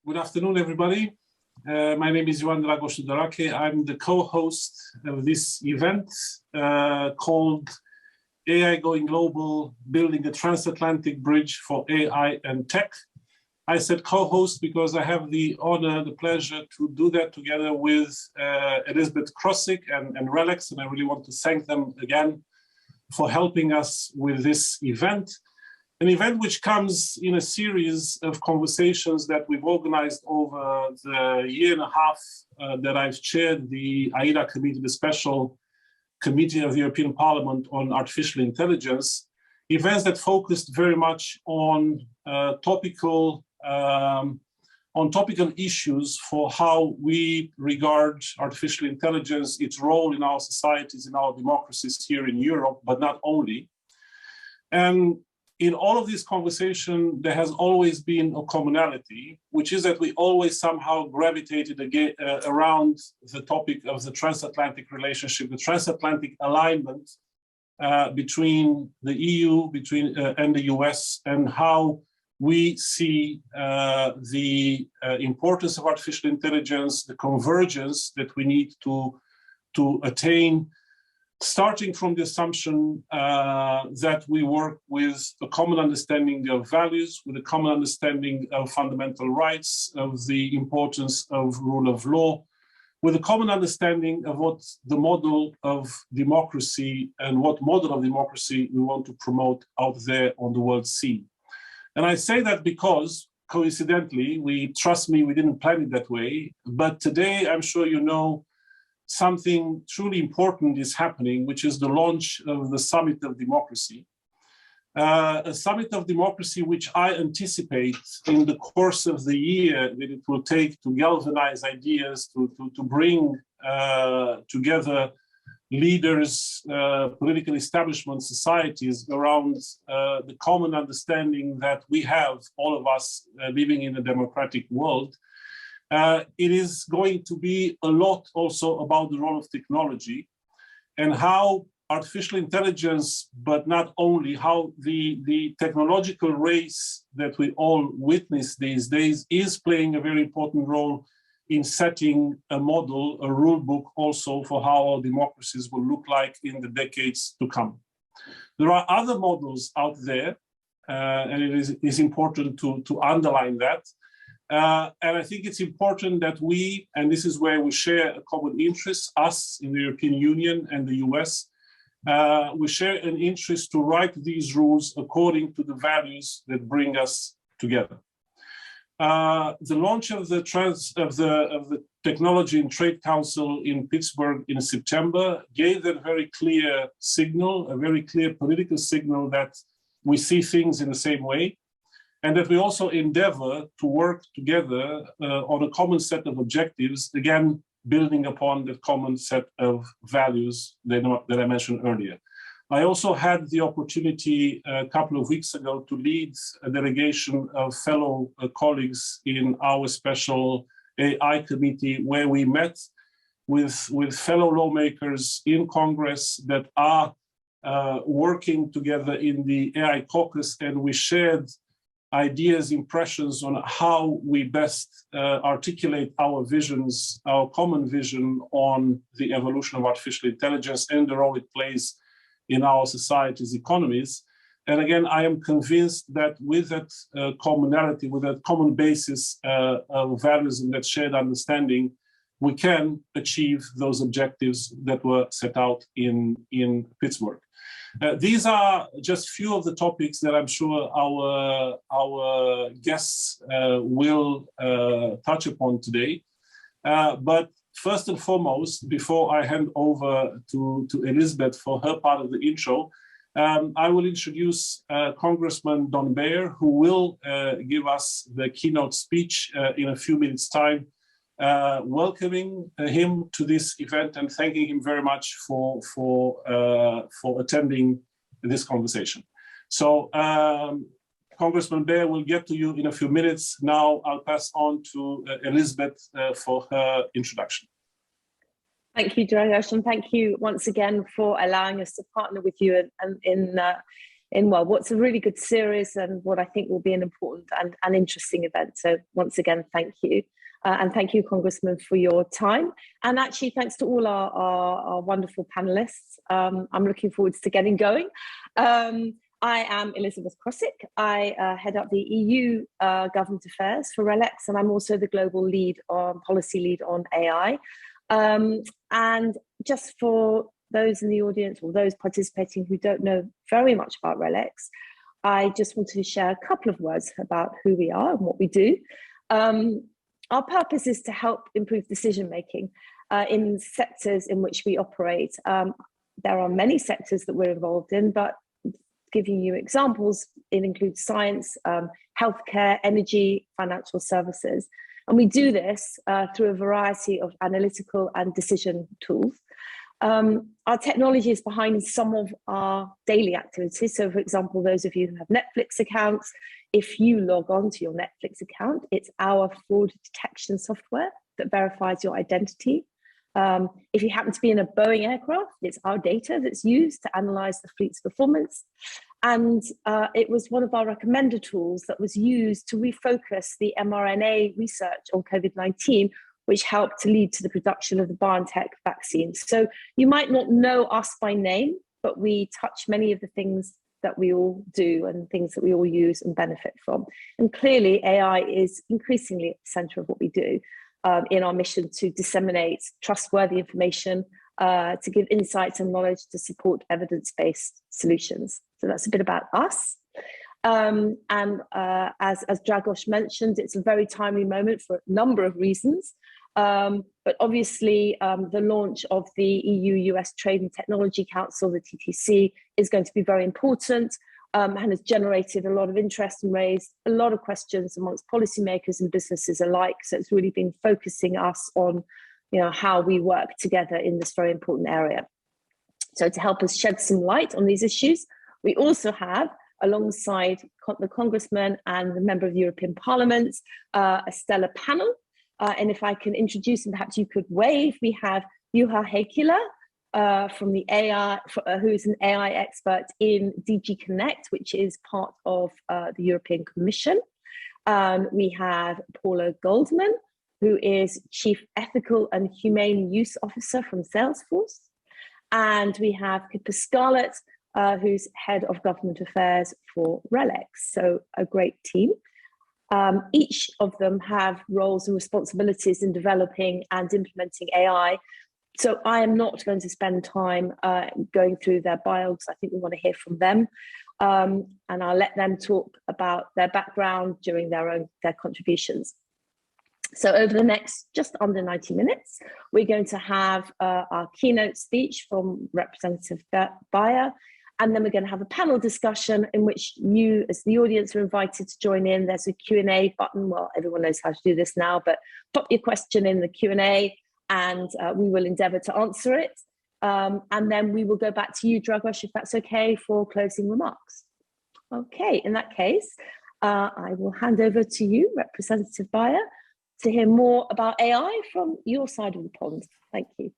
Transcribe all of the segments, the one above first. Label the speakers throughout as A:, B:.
A: Good afternoon, everybody. My name is Dragos Drakic. I'm the co-host of this event called AI Going Global, Building a Transatlantic Bridge for AI and Tech. I said co-host because I have the honor, the pleasure to do that together with Elizabeth Crossick and RELX, and I really want to thank them again for helping us with this event. An event which comes in a series of conversations that we've organized over the year and a half that I've chaired the AIDA committee, the special committee of the European Parliament on artificial intelligence, events that focused very much on topical issues for how we regard artificial intelligence, its role in our societies, in our democracies here in Europe, but not only. And in all of this conversation, there has always been a commonality, which is that we always somehow gravitated again, around the topic of the transatlantic relationship, the transatlantic alignment between the EU and the US, and how we see the importance of artificial intelligence, the convergence that we need to attain, starting from the assumption that we work with a common understanding of values, with a common understanding of fundamental rights, of the importance of rule of law, with a common understanding of what the model of democracy and what model of democracy we want to promote out there on the world scene. And I say that because, coincidentally, trust me, we didn't plan it that way, but today I'm sure you know something truly important is happening, which is the launch of the Summit of Democracy. A Summit of Democracy which I anticipate in the course of the year that it will take to galvanize ideas, to bring together leaders, political establishment, societies around the common understanding that we have, all of us living in a democratic world. It is going to be a lot also about the role of technology and how artificial intelligence, but not only, how the technological race that we all witness these days is playing a very important role in setting a model, a rule book also for how our democracies will look like in the decades to come. There are other models out there, and it is important to underline that. And I think it's important that we, and this is where we share a common interest, us in the European Union and the US, we share an interest to write these rules according to the values that bring us together. The launch of the Technology and Trade Council in Pittsburgh in September gave that very clear signal, a very clear political signal that we see things in the same way, and that we also endeavor to work together on a common set of objectives, again, building upon the common set of values that I mentioned earlier. I also had the opportunity a couple of weeks ago to lead a delegation of fellow colleagues in our special AI committee, where we met with fellow lawmakers in Congress that are working together in the AI caucus, and we shared ideas, impressions on how we best articulate our visions, our common vision on the evolution of artificial intelligence and the role it plays in our societies, economies. And again, I am convinced that with that commonality, with that common basis of values and that shared understanding, we can achieve those objectives that were set out in Pittsburgh. These are just few of the topics that I'm sure our guests will touch upon today. But first and foremost, before I hand over to Elizabeth for her part of the intro, I will introduce Congressman Don Beyer, who will give us the keynote speech in a few minutes' time, welcoming him to this event and thanking him very much for attending this conversation. So Congressman Beyer will get to you in a few minutes. Now I'll pass on to Elizabeth for her introduction.
B: Thank you, Dragos, and thank you once again for allowing us to partner with you in in well, what's a really good series and what I think will be an important and interesting event. So once again, thank you. And thank you, Congressman, for your time. And actually, thanks to all our wonderful panelists. I'm looking forward to getting going. I am Elizabeth Crossick. I head up the EU Government Affairs for RELX, and I'm also the global policy lead on AI. And just for those in the audience or those participating who don't know very much about RELX, I just wanted to share a couple of words about who we are and what we do. Our purpose is to help improve decision-making in sectors in which we operate. There are many sectors that we're involved in, but giving you examples, it includes science, healthcare, energy, financial services. And we do this through a variety of analytical and decision tools. Our technology is behind some of our daily activities. So for example, those of you who have Netflix accounts, if you log on to your Netflix account, it's our fraud detection software that verifies your identity. If you happen to be in a Boeing aircraft, it's our data that's used to analyze the fleet's performance. And it was one of our recommender tools that was used to refocus the mRNA research on COVID-19, which helped to lead to the production of the BioNTech vaccine. So you might not know us by name, but we touch many of the things that we all do and things that we all use and benefit from. And clearly AI is increasingly at the center of what we do in our mission to disseminate trustworthy information, to give insights and knowledge to support evidence-based solutions. So that's a bit about us. As Dragos mentioned, it's a very timely moment for a number of reasons. But obviously, the launch of the EU-US Trade and Technology Council, the TTC, is going to be very important and has generated a lot of interest and raised a lot of questions amongst policymakers and businesses alike. So it's really been focusing us on, how we work together in this very important area. So to help us shed some light on these issues, we also have, alongside the Congressman and the member of the European Parliament, a stellar panel. And if I can introduce, and perhaps you could wave, we have Juha Heikkilä from the AI, who is an AI expert in DG Connect, which is part of the European Commission. We have Paula Goldman, who is Chief Ethical and Humane Use Officer from Salesforce. And we have Pippa Scarlett, who's Head of Government Affairs for RELX. So a great team. Each of them have roles and responsibilities in developing and implementing AI. So I am not going to spend time going through their bios. I think we want to hear from them. And I'll let them talk about their background during their contributions. So over the next just under 90 minutes, we're going to have our keynote speech from Representative Beyer. And then we're going to have a panel discussion in which you, as the audience, are invited to join in. There's a Q&A button. Well, everyone knows how to do this now, but pop your question in the Q&A and we will endeavour to answer it. And then we will go back to you, Dragos, if that's okay, for closing remarks. Okay, in that case, I will hand over to you, Representative Beyer, to hear more about AI from your side of the pond. Thank you.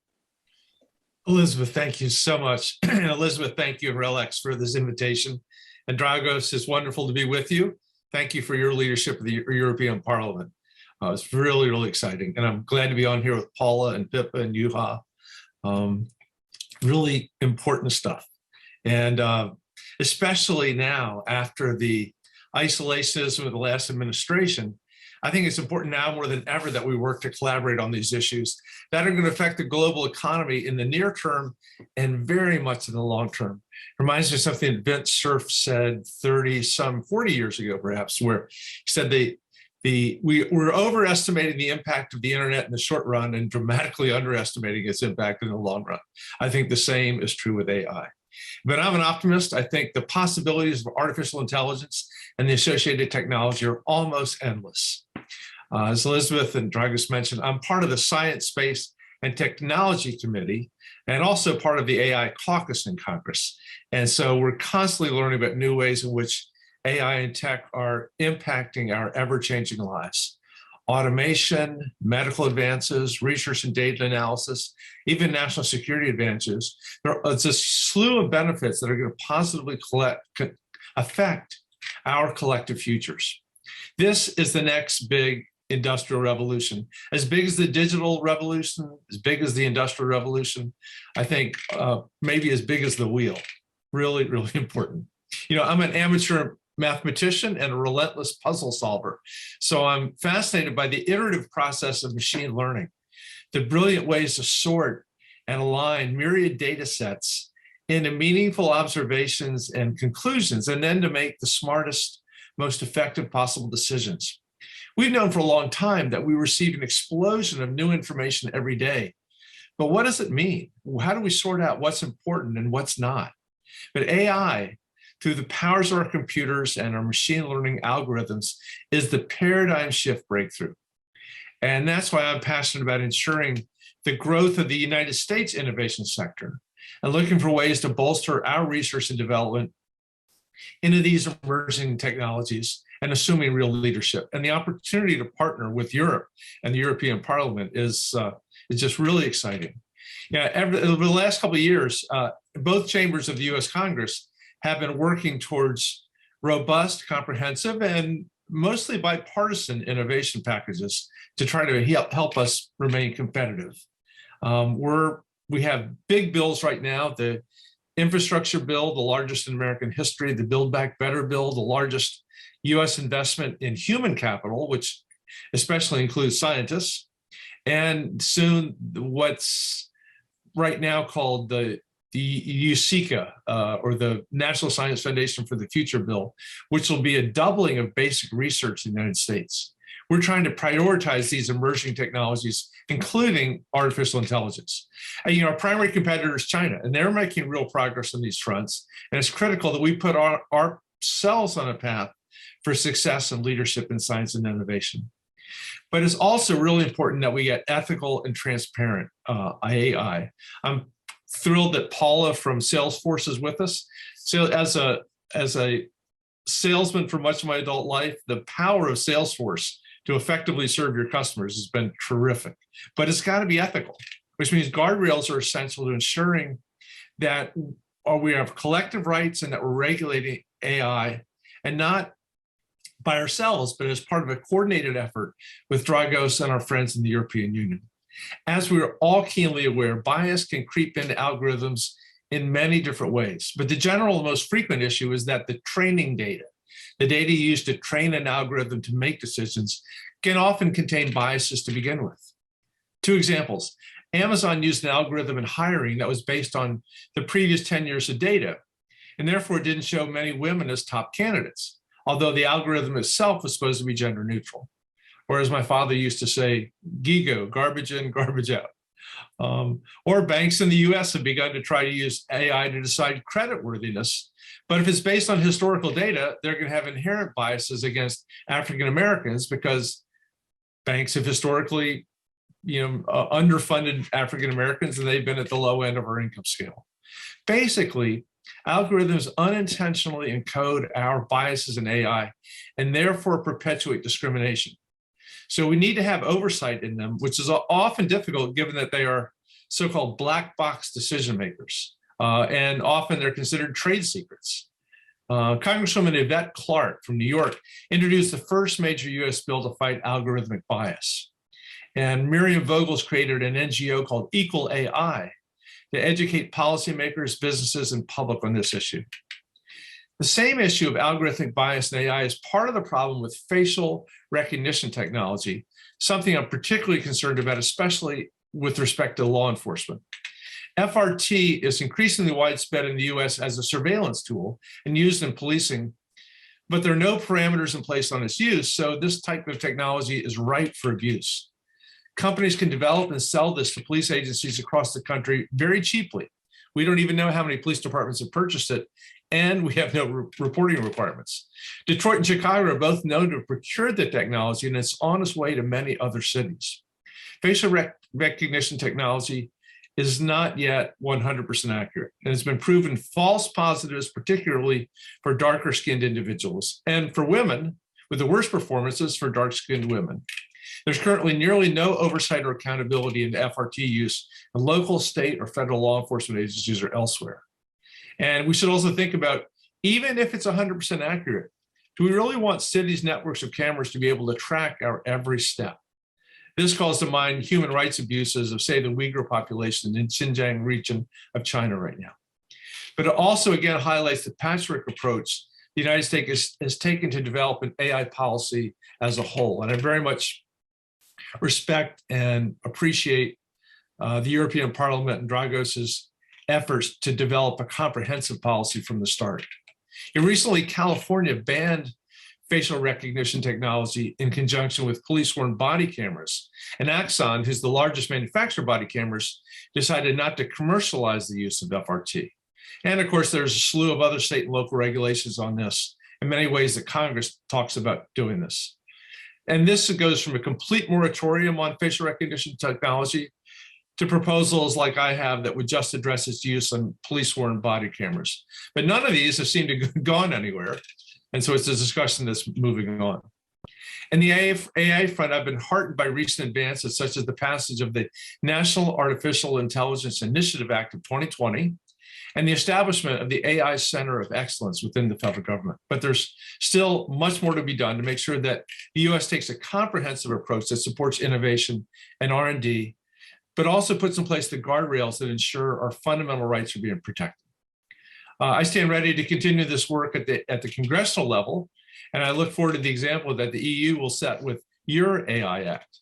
C: Elizabeth, thank you so much. And Elizabeth, thank you, RELX, for this invitation. And Dragos, it's wonderful to be with you. Thank you for your leadership of the European Parliament. It's really, really exciting. And I'm glad to be on here with Paula and Pippa and Juha. Really important stuff. And especially now, after the isolationism of the last administration, I think it's important now more than ever that we work to collaborate on these issues that are going to affect the global economy in the near term and very much in the long term. Reminds me of something that Vint Cerf said 40 years ago, perhaps, where he said we're overestimating the impact of the internet in the short run and dramatically underestimating its impact in the long run. I think the same is true with AI. But I'm an optimist. I think the possibilities of artificial intelligence and the associated technology are almost endless. As Elizabeth and Dragos mentioned, I'm part of the Science, Space, and Technology Committee, and also part of the AI caucus in Congress. And so we're constantly learning about new ways in which AI and tech are impacting our ever-changing lives. Automation, medical advances, research and data analysis, even national security advantages. It's a slew of benefits that are going to positively affect our collective futures. This is the next big industrial revolution, as big as the digital revolution, as big as the industrial revolution. I think maybe as big as the wheel. Really, really important. You know, I'm an amateur mathematician and a relentless puzzle solver. So I'm fascinated by the iterative process of machine learning, the brilliant ways to sort and align myriad data sets into meaningful observations and conclusions, and then to make the smartest, most effective possible decisions. We've known for a long time that we receive an explosion of new information every day. But what does it mean? How do we sort out what's important and what's not? But AI, through the powers of our computers and our machine learning algorithms, is the paradigm shift breakthrough. And that's why I'm passionate about ensuring the growth of the United States innovation sector and looking for ways to bolster our research and development into these emerging technologies and assuming real leadership. And the opportunity to partner with Europe and the European Parliament is just really exciting. Yeah, over the last couple of years, both chambers of the US Congress have been working towards robust, comprehensive, and mostly bipartisan innovation packages to try to help us remain competitive. We have big bills right now, the infrastructure bill, the largest in American history, the Build Back Better bill, the largest US investment in human capital, which especially includes scientists, and soon what's right now called the USECA, or the National Science Foundation for the Future bill, which will be a doubling of basic research in the United States. We're trying to prioritize these emerging technologies, including artificial intelligence. And, our primary competitor is China, and they're making real progress on these fronts. And it's critical that we put ourselves on a path for success and leadership in science and innovation. But it's also really important that we get ethical and transparent AI. I'm thrilled that Paula from Salesforce is with us. So as a salesman for much of my adult life, the power of Salesforce to effectively serve your customers has been terrific. But it's got to be ethical, which means guardrails are essential to ensuring that we have collective rights and that we're regulating AI, and not by ourselves, but as part of a coordinated effort with Dragos and our friends in the European Union. As we are all keenly aware, bias can creep into algorithms in many different ways. But the general, most frequent issue is that the training data, the data used to train an algorithm to make decisions, can often contain biases to begin with. Two examples. Amazon used an algorithm in hiring that was based on the previous 10 years of data, and therefore didn't show many women as top candidates, although the algorithm itself was supposed to be gender neutral. Or as my father used to say, GIGO, garbage in, garbage out. Or banks in the US have begun to try to use AI to decide creditworthiness. But if it's based on historical data, they're going to have inherent biases against African Americans because banks have historically, underfunded African Americans, and they've been at the low end of our income scale. Basically, algorithms unintentionally encode our biases in AI and therefore perpetuate discrimination. So we need to have oversight in them, which is often difficult given that they are so-called black box decision makers, and often they're considered trade secrets. Congresswoman Yvette Clarke from New York introduced the first major US bill to fight algorithmic bias. And Miriam Vogel's created an NGO called Equal AI to educate policymakers, businesses, and public on this issue. The same issue of algorithmic bias in AI is part of the problem with facial recognition technology, something I'm particularly concerned about, especially with respect to law enforcement. FRT is increasingly widespread in the US as a surveillance tool and used in policing, but there are no parameters in place on its use, so this type of technology is ripe for abuse. Companies can develop and sell this to police agencies across the country very cheaply. We don't even know how many police departments have purchased it, and we have no reporting requirements. Detroit and Chicago are both known to have procured the technology, and it's on its way to many other cities. Facial recognition technology is not yet 100% accurate, and it's been proven false positives, particularly for darker skinned individuals, and for women, with the worst performances for dark skinned women. There's currently nearly no oversight or accountability into FRT use in local, state, or federal law enforcement agencies or elsewhere. And we should also think about even if it's 100% accurate, do we really want cities' networks of cameras to be able to track our every step? This calls to mind human rights abuses of, say, the Uyghur population in Xinjiang region of China right now. But it also, again, highlights the patchwork approach the United States has taken to develop an AI policy as a whole. And I very much respect and appreciate the European Parliament and Dragos's efforts to develop a comprehensive policy from the start. Recently, California banned facial recognition technology in conjunction with police-worn body cameras. And Axon, who's the largest manufacturer of body cameras, decided not to commercialize the use of FRT. And of course, there's a slew of other state and local regulations on this, in many ways that Congress talks about doing this. And this goes from a complete moratorium on facial recognition technology to proposals like I have that would just address its use on police-worn body cameras. But none of these have seemed to have gone anywhere. And so it's a discussion that's moving on. In the AI front, I've been heartened by recent advances, such as the passage of the National Artificial Intelligence Initiative Act of 2020, and the establishment of the AI Center of Excellence within the federal government. But there's still much more to be done to make sure that the US takes a comprehensive approach that supports innovation and R&D, but also puts in place the guardrails that ensure our fundamental rights are being protected. I stand ready to continue this work at the congressional level, and I look forward to the example that the EU will set with your AI Act.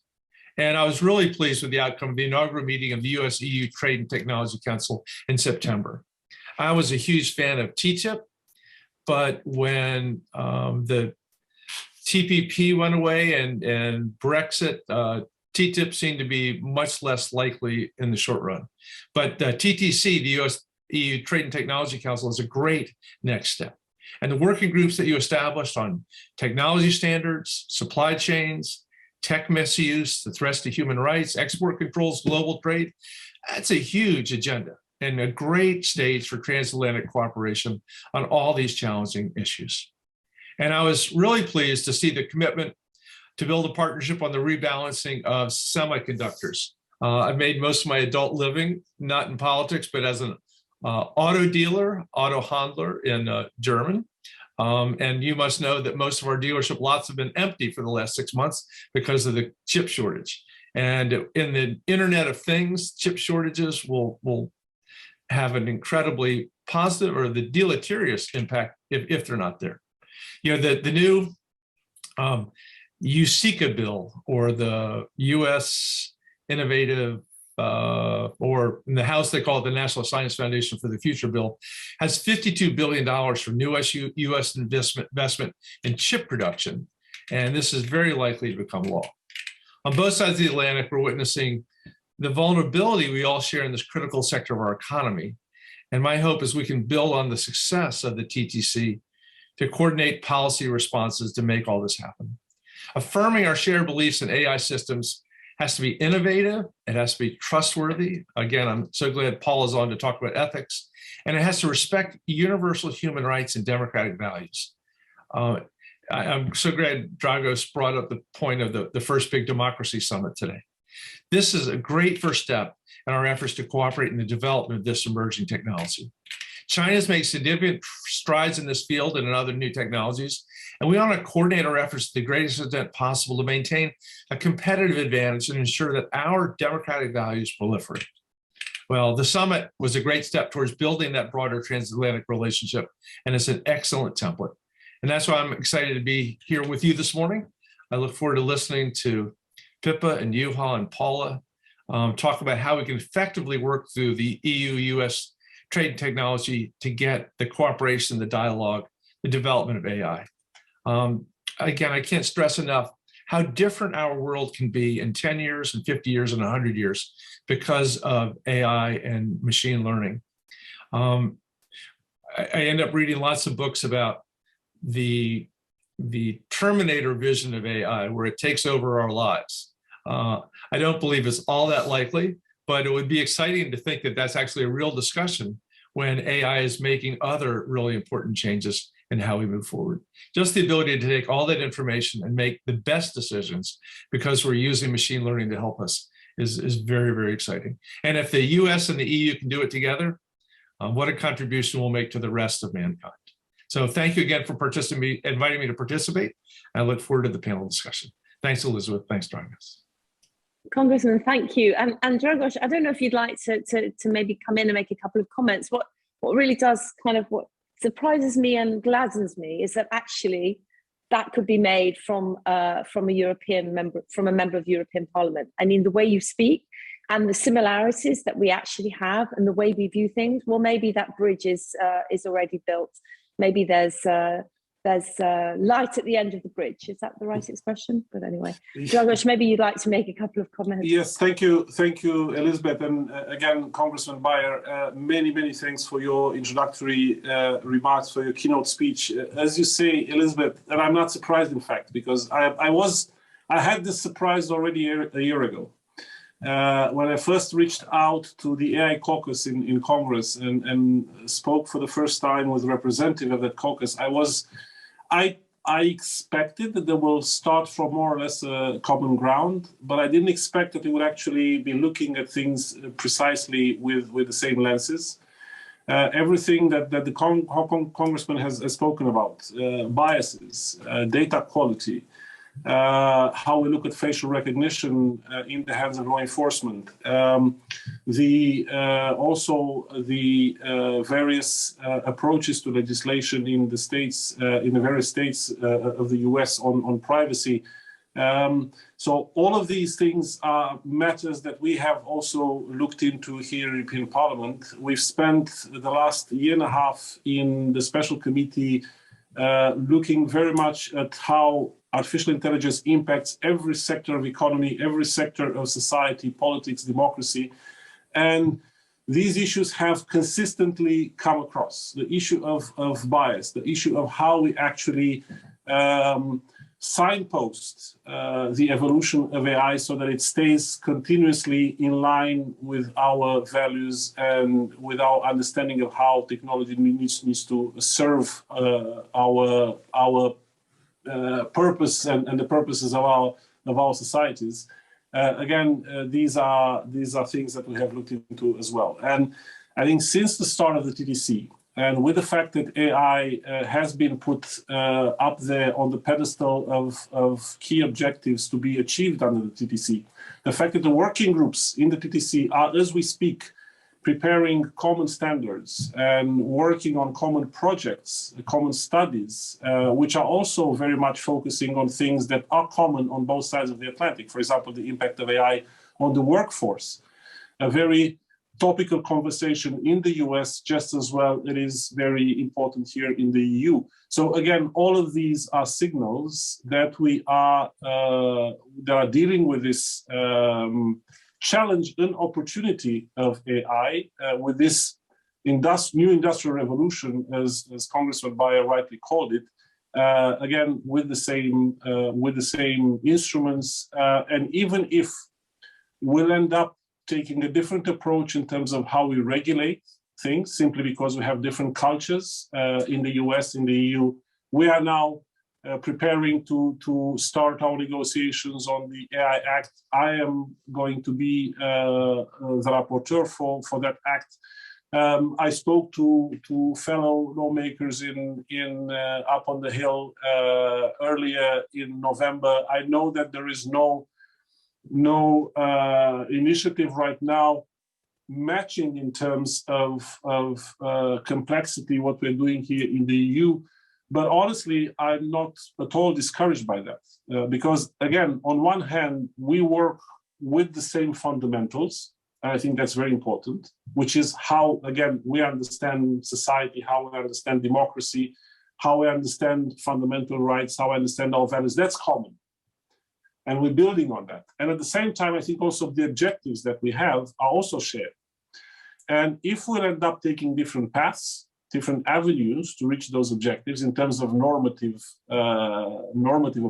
C: And I was really pleased with the outcome of the inaugural meeting of the USEU Trade and Technology Council in September. I was a huge fan of TTIP, but when the TPP went away and Brexit, TTIP seemed to be much less likely in the short run. But TTC, the USEU Trade and Technology Council, is a great next step. And the working groups that you established on technology standards, supply chains, tech misuse, the threats to human rights, export controls, global trade, that's a huge agenda and a great stage for transatlantic cooperation on all these challenging issues. And I was really pleased to see the commitment to build a partnership on the rebalancing of semiconductors. I've made most of my adult living, not in politics, but as an auto dealer, auto handler in German. And you must know that most of our dealership lots have been empty for the last 6 months because of the chip shortage. And in the Internet of Things, chip shortages will have an incredibly positive or the deleterious impact if they're not there. You know, the new USICA bill, or the U.S. Innovative, or in the House they call it the National Science Foundation for the Future bill, has $52 billion for new U.S. investment in chip production. And this is very likely to become law. On both sides of the Atlantic, we're witnessing the vulnerability we all share in this critical sector of our economy. And my hope is we can build on the success of the TTC to coordinate policy responses to make all this happen. Affirming our shared beliefs in AI systems has to be innovative, it has to be trustworthy. Again, I'm so glad Paul is on to talk about ethics, and it has to respect universal human rights and democratic values. I'm so glad Dragos brought up the point of the first big democracy summit today. This is a great first step in our efforts to cooperate in the development of this emerging technology. China's made significant strides in this field and in other new technologies, and we want to coordinate our efforts to the greatest extent possible to maintain a competitive advantage and ensure that our democratic values proliferate. Well, the summit was a great step towards building that broader transatlantic relationship, and it's an excellent template. And that's why I'm excited to be here with you this morning. I look forward to listening to Pippa and Juha and Paula talk about how we can effectively work through the EU-US trade and technology to get the cooperation, the dialogue, the development of AI. Again, I can't stress enough how different our world can be in 10 years and 50 years and 100 years because of AI and machine learning. I end up reading lots of books about the Terminator vision of AI, where it takes over our lives. I don't believe it's all that likely, but it would be exciting to think that that's actually a real discussion when AI is making other really important changes in how we move forward. Just the ability to take all that information and make the best decisions because we're using machine learning to help us is very, very exciting. And if the US and the EU can do it together, what a contribution we'll make to the rest of mankind. So thank you again for inviting me to participate. I look forward to the panel discussion. Thanks, Elizabeth. Thanks, Dragos.
B: Congressman, thank you. And Dragos, I don't know if you'd like to maybe come in and make a couple of comments. What really does what surprises me and gladdens me is that actually that could be made from a member of European Parliament. I mean, the way you speak and the similarities that we actually have and the way we view things, well, maybe that bridge is already built. Maybe there's light at the end of the bridge. Is that the right expression? But anyway, Dragos, maybe you'd like to make a couple of comments.
A: Yes, thank you, Elizabeth, and again, Congressman Beyer, many thanks for your introductory remarks, for your keynote speech. As you say, Elizabeth, and I'm not surprised, in fact, because I had this surprise already a year ago. When I first reached out to the AI caucus in Congress and spoke for the first time with a representative of that caucus, I expected that they will start from more or less a common ground, but I didn't expect that they would actually be looking at things precisely with the same lenses. Everything that the congressman has spoken about, biases, data quality, how we look at facial recognition in the hands of law enforcement, also the various approaches to legislation in the states, in the various states of the US on privacy. So all of these things are matters that we have also looked into here in European Parliament. We've spent the last year and a half in the special committee looking very much at how artificial intelligence impacts every sector of economy, every sector of society, politics, democracy. And these issues have consistently come across. The issue of bias, the issue of how we actually signpost the evolution of AI so that it stays continuously in line with our values and with our understanding of how technology needs to serve our purpose and the purposes of our societies. These are things that we have looked into as well. And I think since the start of the TTC, and with the fact that AI has been put up there on the pedestal of key objectives to be achieved under the TTC, the fact that the working groups in the TTC are, as we speak, preparing common standards and working on common projects, common studies, which are also very much focusing on things that are common on both sides of the Atlantic. For example, the impact of AI on the workforce, a very topical conversation in the US, just as well it is very important here in the EU. So again, all of these are signals that we are dealing with this challenge and opportunity of AI with this new industrial revolution, as Congressman Beyer rightly called it. Again, with the same instruments, and even if we'll end up taking a different approach in terms of how we regulate things, simply because we have different cultures in the US, in the EU, we are now preparing to start our negotiations on the AI Act. I am going to be the rapporteur for that act. I spoke to fellow lawmakers in up on the Hill earlier in November. I know that there is no initiative right now matching in terms of complexity what we're doing here in the EU. But honestly, I'm not at all discouraged by that, because again, on one hand, we work with the same fundamentals, and I think that's very important, which is how, again, we understand society, how we understand democracy, how we understand fundamental rights, how we understand our values. That's common. And we're building on that. And at the same time, I think also the objectives that we have are also shared. And if we'll end up taking different paths, different avenues to reach those objectives in terms of normative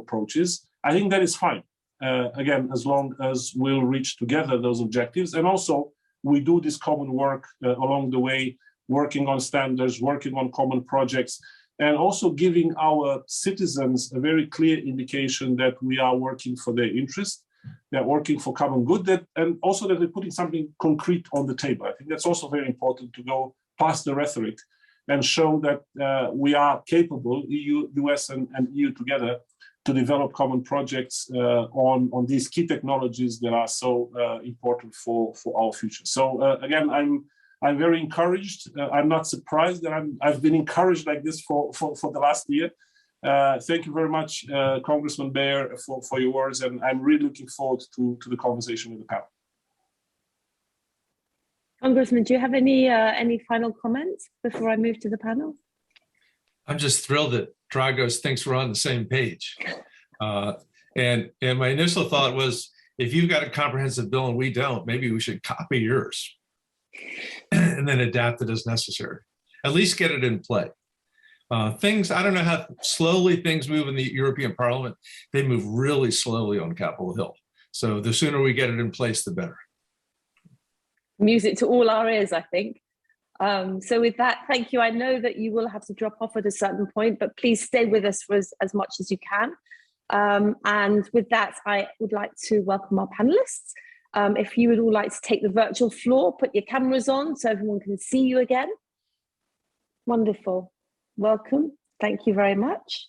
A: approaches, I think that is fine. Again, as long as we'll reach together those objectives. And also, we do this common work along the way, working on standards, working on common projects, and also giving our citizens a very clear indication that we are working for their interest, they're working for common good, and also that they're putting something concrete on the table. I think that's also very important to go past the rhetoric and show that we are capable, EU, US, and EU together, to develop common projects on these key technologies that are so important for our future. So again, I'm very encouraged. I'm not surprised that I've been encouraged like this for the last year. Thank you very much, Congressman Beyer, for your words, and I'm really looking forward to the conversation with the panel.
B: Congressman, do you have any final comments before I move to the panel?
C: I'm just thrilled that Dragos thinks we're on the same page. And my initial thought was, if you've got a comprehensive bill and we don't, maybe we should copy yours and then adapt it as necessary. At least get it in play. I don't know how slowly things move in the European Parliament. They move really slowly on Capitol Hill. So the sooner we get it in place, the better.
B: Music to all our ears, I think. So with that, thank you. I know that you will have to drop off at a certain point, but please stay with us for as much as you can. And with that, I would like to welcome our panelists. If you would all like to take the virtual floor, put your cameras on so everyone can see you again. Wonderful. Welcome. Thank you very much.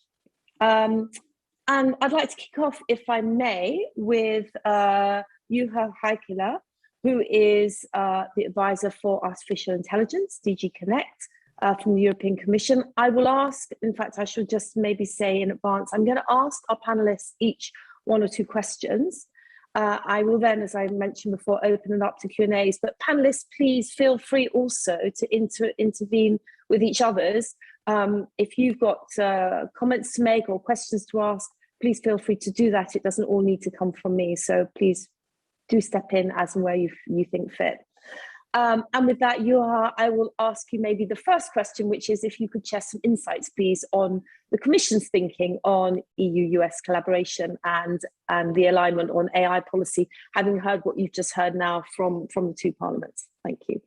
B: And I'd like to kick off, if I may, with Juha Heikkilä, who is the advisor for artificial intelligence, DG Connect, from the European Commission. I will ask, in fact, I should just maybe say in advance, I'm going to ask our panelists each 1 or 2 questions. I will then, as I mentioned before, open it up to Q&As, but panelists, please feel free also to intervene with each other's. If you've got comments to make or questions to ask, please feel free to do that. It doesn't all need to come from me, so please do step in as and where you think fit. And with that, Juha, I will ask you maybe the first question, which is if you could share some insights, please, on the Commission's thinking on EU-US collaboration and the alignment on AI policy, having heard what you've just heard now from the 2 parliaments. Thank you.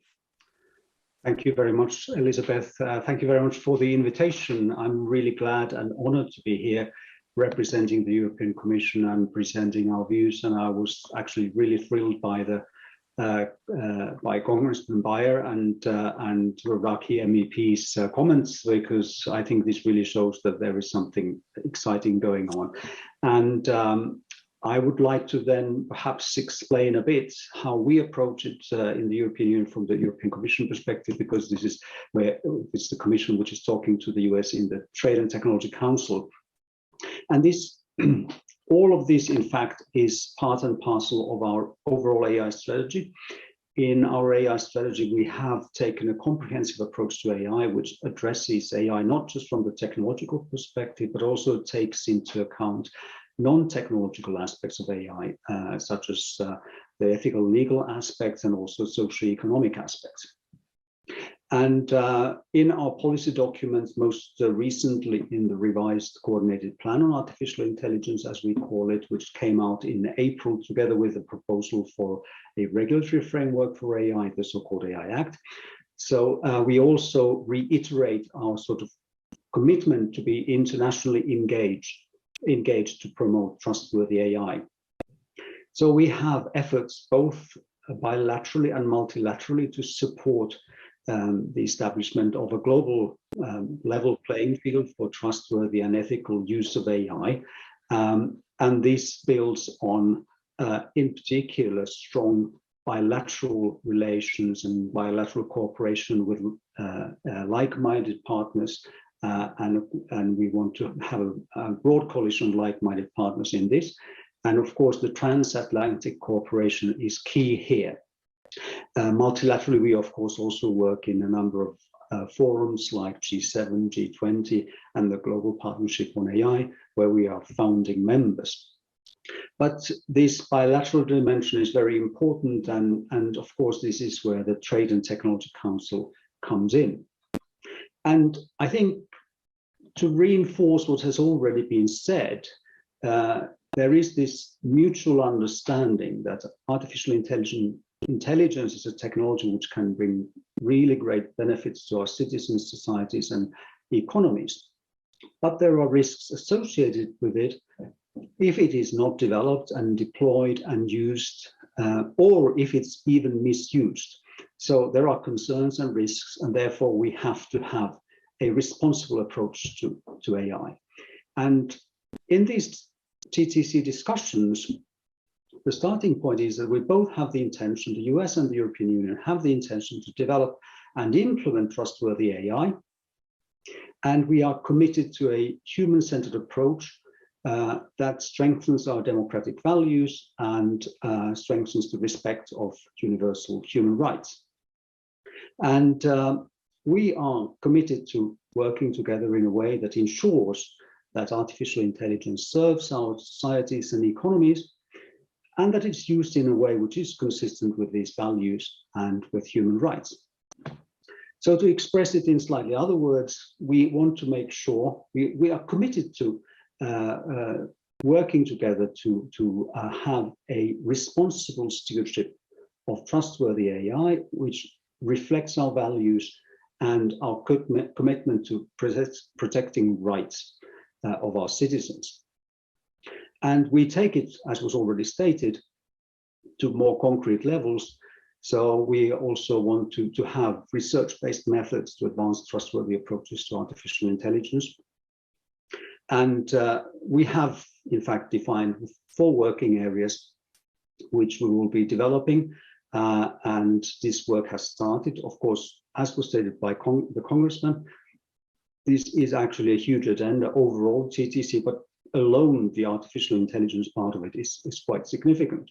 D: Thank you very much, Elizabeth. Thank you very much for the invitation. I'm really glad and honored to be here representing the European Commission and presenting our views. And I was actually really thrilled by by Congressman Beyer and Tudorache MEP's comments, because I think this really shows that there is something exciting going on. And I would like to then perhaps explain a bit how we approach it in the European Union from the European Commission perspective, because this is where it's the Commission which is talking to the US in the Trade and Technology Council. And this, all of this, in fact, is part and parcel of our overall AI strategy. In our AI strategy, we have taken a comprehensive approach to AI, which addresses AI not just from the technological perspective, but also takes into account non-technological aspects of AI, such as the ethical, legal aspects and also socio-economic aspects. And in our policy documents, most recently in the revised coordinated plan on artificial intelligence, as we call it, which came out in April, together with a proposal for a regulatory framework for AI, the so-called AI Act. So we also reiterate our sort of commitment to be internationally engaged to promote trustworthy AI. So we have efforts both bilaterally and multilaterally to support the establishment of a global level playing field for trustworthy and ethical use of AI. And this builds on, in particular, strong bilateral relations and bilateral cooperation with like-minded partners. And we want to have a broad coalition of like-minded partners in this. And of course, the transatlantic cooperation is key here. Multilaterally, we of course also work in a number of forums like G7, G20, and the Global Partnership on AI, where we are founding members. But this bilateral dimension is very important, and of course, this is where the Trade and Technology Council comes in. And I think to reinforce what has already been said, there is this mutual understanding that artificial intelligence is a technology which can bring really great benefits to our citizens, societies, and economies. But there are risks associated with it if it is not developed and deployed and used, or if it's even misused. So there are concerns and risks, and therefore we have to have a responsible approach to AI. And in these TTC discussions, the starting point is that we both have the intention, the US and the European Union have the intention to develop and implement trustworthy AI. And we are committed to a human-centered approach that strengthens our democratic values and strengthens the respect of universal human rights. And we are committed to working together in a way that ensures that artificial intelligence serves our societies and economies, and that it's used in a way which is consistent with these values and with human rights. So to express it in slightly other words, we want to make sure we are committed to working together to have a responsible stewardship of trustworthy AI, which reflects our values and our commitment to protecting rights of our citizens. And we take it, as was already stated, to more concrete levels. So we also want to have research-based methods to advance trustworthy approaches to artificial intelligence. And we have, in fact, defined 4 working areas which we will be developing. And this work has started, of course, as was stated by the Congressman. This is actually a huge agenda overall, TTC, but alone the artificial intelligence part of it is quite significant.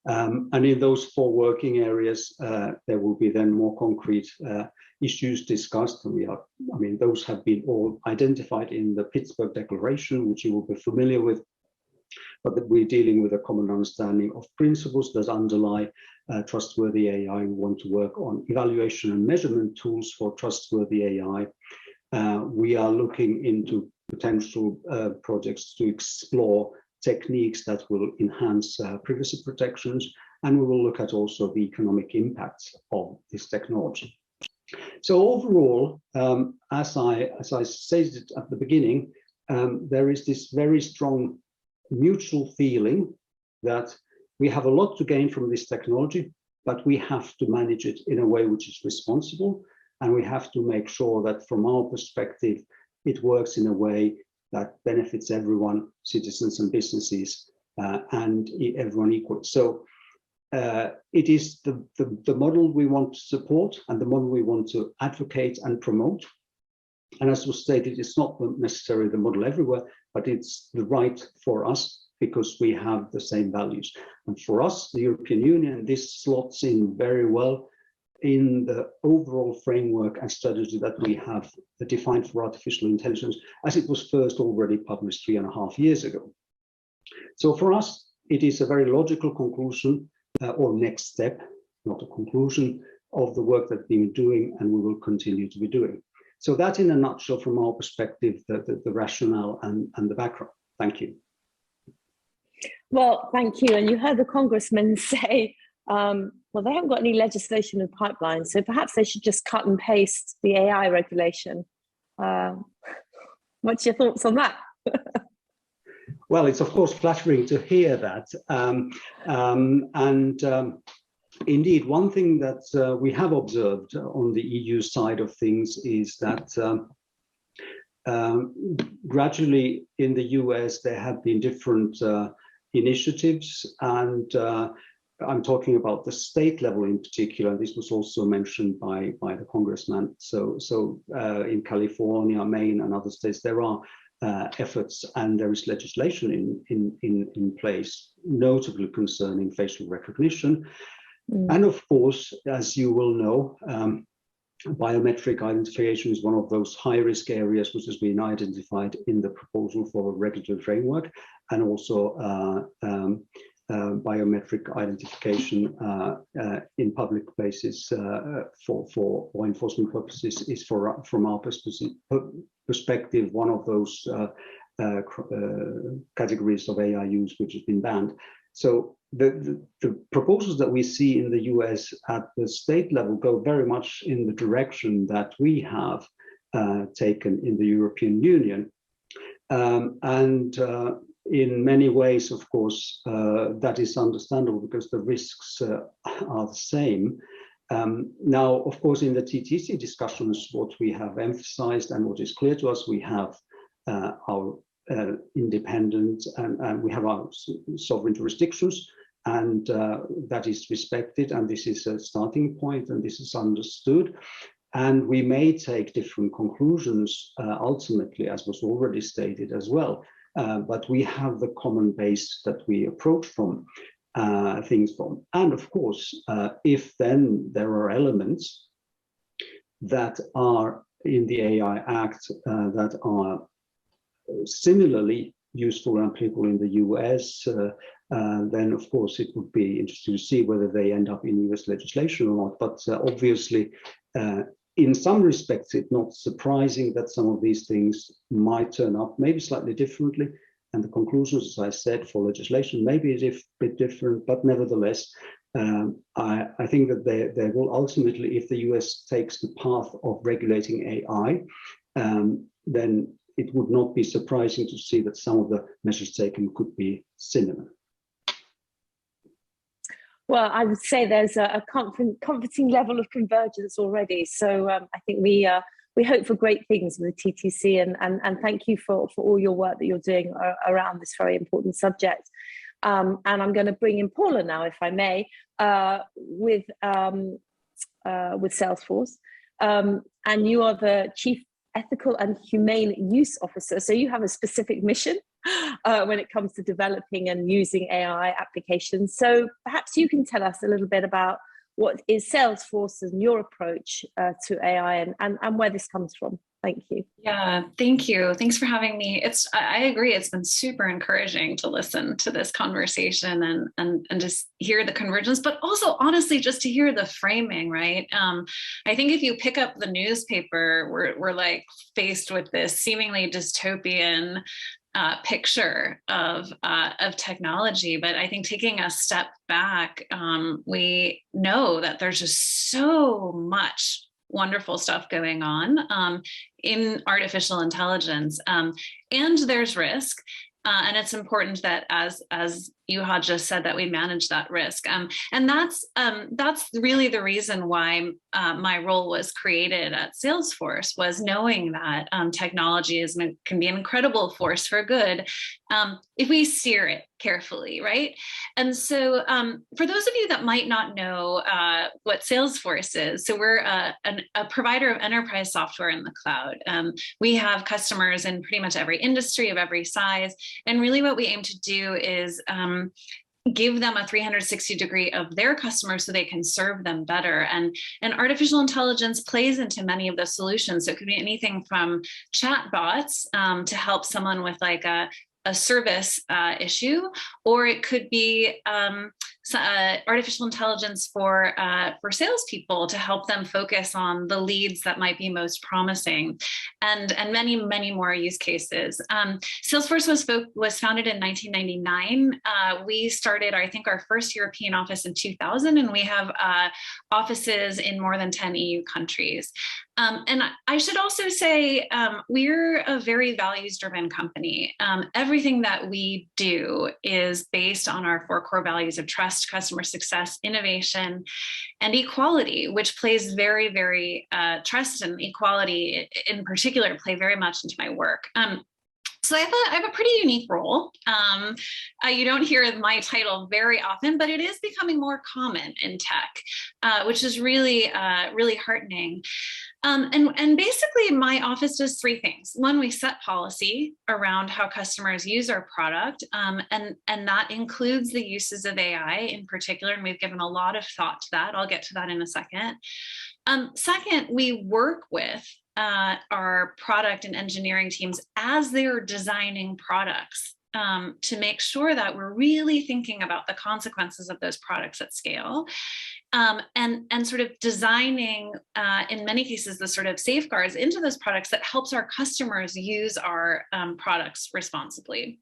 D: And in those 4 working areas, there will be then more concrete issues discussed. And those have been all identified in the Pittsburgh Declaration, which you will be familiar with, but that we're dealing with a common understanding of principles that underlie trustworthy AI. We want to work on evaluation and measurement tools for trustworthy AI. We are looking into potential projects to explore techniques that will enhance privacy protections, and we will look at also the economic impacts of this technology. So overall, as I stated at the beginning, there is this very strong mutual feeling that we have a lot to gain from this technology, but we have to manage it in a way which is responsible, and we have to make sure that from our perspective, it works in a way that benefits everyone, citizens and businesses, and everyone equally. So it is the model we want to support and the model we want to advocate and promote. And as was stated, it's not necessarily the model everywhere, but it's the right for us because we have the same values. And for us, the European Union, this slots in very well in the overall framework and strategy that we have defined for artificial intelligence, as it was first already published 3.5 years ago. So for us, it is a very logical conclusion or next step, not a conclusion, of the work that we've been doing and we will continue to be doing. So that in a nutshell, from our perspective, the rationale and the background. Thank you.
B: Well, thank you. And you heard the Congressman say, well, they haven't got any legislation in pipeline, so perhaps they should just cut and paste the AI regulation. What's your thoughts on that?
D: Well, it's of course flattering to hear that. Indeed, one thing that we have observed on the EU side of things is that gradually in the US, there have been different initiatives, and I'm talking about the state level in particular. This was also mentioned by the Congressman. So in California, Maine, and other states, there are efforts and there is legislation in place, notably concerning facial recognition. And of course, as you will know, biometric identification is one of those high-risk areas which has been identified in the proposal for a regulatory framework, and also biometric identification in public places for law enforcement purposes is, from our perspective, one of those categories of AI use which has been banned. So the proposals that we see in the US at the state level go very much in the direction that we have taken in the European Union. In many ways, of course, that is understandable because the risks are the same. Now, of course, in the TTC discussions, what we have emphasized and what is clear to us, we have our independent and we have our sovereign jurisdictions, and that is respected, and this is a starting point, and this is understood. And we may take different conclusions ultimately, as was already stated as well, but we have the common base that we approach from. Things from. And of course, if then there are elements that are in the AI Act that are similarly useful and applicable in the US, then of course it would be interesting to see whether they end up in US legislation or not. But obviously, in some respects, it's not surprising that some of these things might turn up maybe slightly differently. And the conclusions, as I said, for legislation may be a bit different, but nevertheless, I think that there will ultimately, if the US takes the path of regulating AI, then it would not be surprising to see that some of the measures taken could be similar.
B: Well, I would say there's a comforting level of convergence already. So I think we hope for great things with the TTC, and thank you for all your work that you're doing around this very important subject. And I'm going to bring in Paula now, if I may, with Salesforce. And you are the Chief Ethical and Humane Use Officer. So you have a specific mission when it comes to developing and using AI applications. So perhaps you can tell us a little bit about what is Salesforce and your approach to AI and where this comes from. Thank you.
E: Yeah, thank you. Thanks for having me. I agree. It's been super encouraging to listen to this conversation and just hear the convergence, but also honestly, just to hear the framing, right? I think if you pick up the newspaper, we're like faced with this seemingly dystopian picture of technology, but I think taking a step back, we know that there's just so much wonderful stuff going on in artificial intelligence, and there's risk, and it's important that, as Juha just said, that we manage that risk, and that's really the reason why my role was created at Salesforce, was knowing that technology can be an incredible force for good if we steer it carefully, right? And so for those of you that might not know what Salesforce is, so we're a provider of enterprise software in the cloud. We have customers in pretty much every industry of every size, and really what we aim to do is give them a 360-degree of their customers so they can serve them better. And artificial intelligence plays into many of the solutions. So it could be anything from chatbots to help someone with like a service issue, or it could be artificial intelligence for salespeople to help them focus on the leads that might be most promising, and many, many more use cases. Salesforce was founded in 1999. We started, I think, our first European office in 2000, and we have offices in more than 10 EU countries. And I should also say we're a very values-driven company. Everything that we do is based on our 4 core values of trust, customer success, innovation, and equality, which plays very, very, trust and equality in particular play very much into my work. So I have a pretty unique role. You don't hear my title very often, but it is becoming more common in tech, which is really, really heartening. And basically my office does 3 things. One, we set policy around how customers use our product, and that includes the uses of AI in particular, and we've given a lot of thought to that. I'll get to that in a second. Second, we work with our product and engineering teams as they're designing products to make sure that we're really thinking about the consequences of those products at scale, and sort of designing, in many cases, the sort of safeguards into those products that helps our customers use our products responsibly.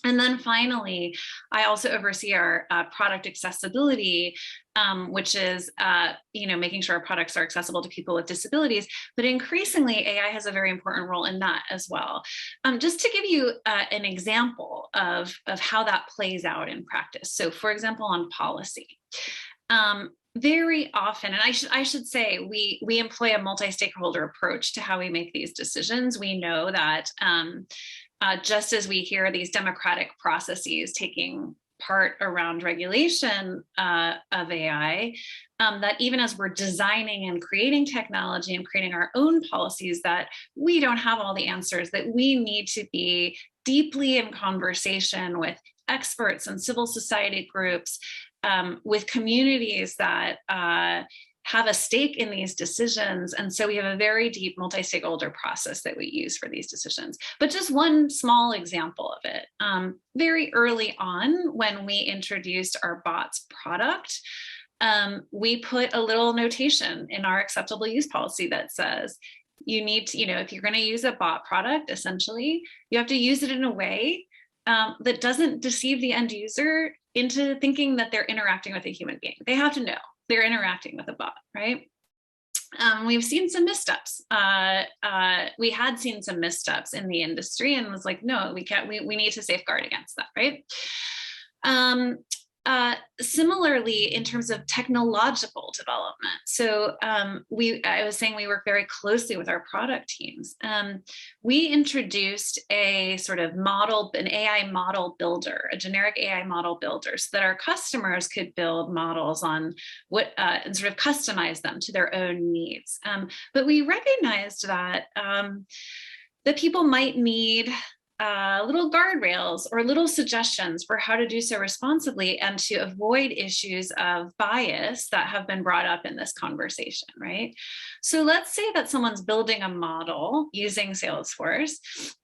E: And then finally, I also oversee our product accessibility, which is, making sure our products are accessible to people with disabilities. But increasingly, AI has a very important role in that as well. Just to give you an example of how that plays out in practice. So, for example, on policy. very often, and I should say, we employ a multi-stakeholder approach to how we make these decisions. We know that just as we hear these democratic processes taking part around regulation of AI, that even as we're designing and creating technology and creating our own policies, that we don't have all the answers, that we need to be deeply in conversation with experts and civil society groups, with communities that have a stake in these decisions. And so we have a very deep multi-stakeholder process that we use for these decisions. But just one small example of it, very early on when we introduced our bots product, we put a little notation in our acceptable use policy that says, you need to, if you're going to use a bot product, essentially, you have to use it in a way that doesn't deceive the end user into thinking that they're interacting with a human being. They have to know they're interacting with a bot, right? We've seen some missteps. We had seen some missteps in the industry and was like, no, we can't, we need to safeguard against that, right? Similarly, in terms of technological development, so I was saying we work very closely with our product teams. We introduced a sort of model, an AI model builder, a generic AI model builder, so that our customers could build models on what and sort of customize them to their own needs. But we recognized that that people might need little guardrails or little suggestions for how to do so responsibly and to avoid issues of bias that have been brought up in this conversation, right? So let's say that someone's building a model using Salesforce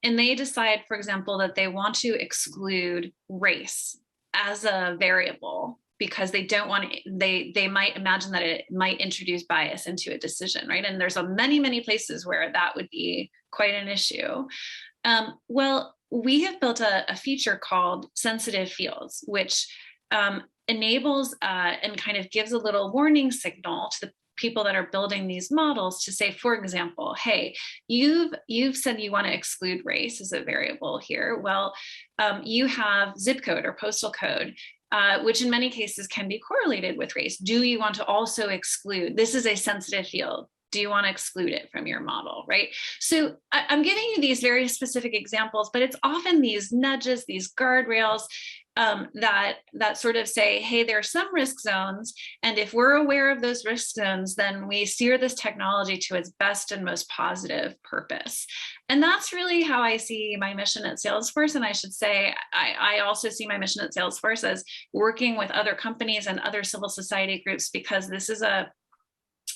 E: and they decide, for example, that they want to exclude race as a variable because they don't want to, they might imagine that it might introduce bias into a decision, right? And there's many places where that would be quite an issue. Well, we have built a feature called sensitive fields, which enables and kind of gives a little warning signal to the people that are building these models to say, for example, hey, you've said you want to exclude race as a variable here. Well, you have zip code or postal code, which in many cases can be correlated with race. Do you want to also exclude? This is a sensitive field. Do you want to exclude it from your model, right? So I'm giving you these very specific examples, but it's often these nudges, these guardrails that sort of say, hey, there are some risk zones. And if we're aware of those risk zones, then we steer this technology to its best and most positive purpose. And that's really how I see my mission at Salesforce. And I should say, I also see my mission at Salesforce as working with other companies and other civil society groups, because this is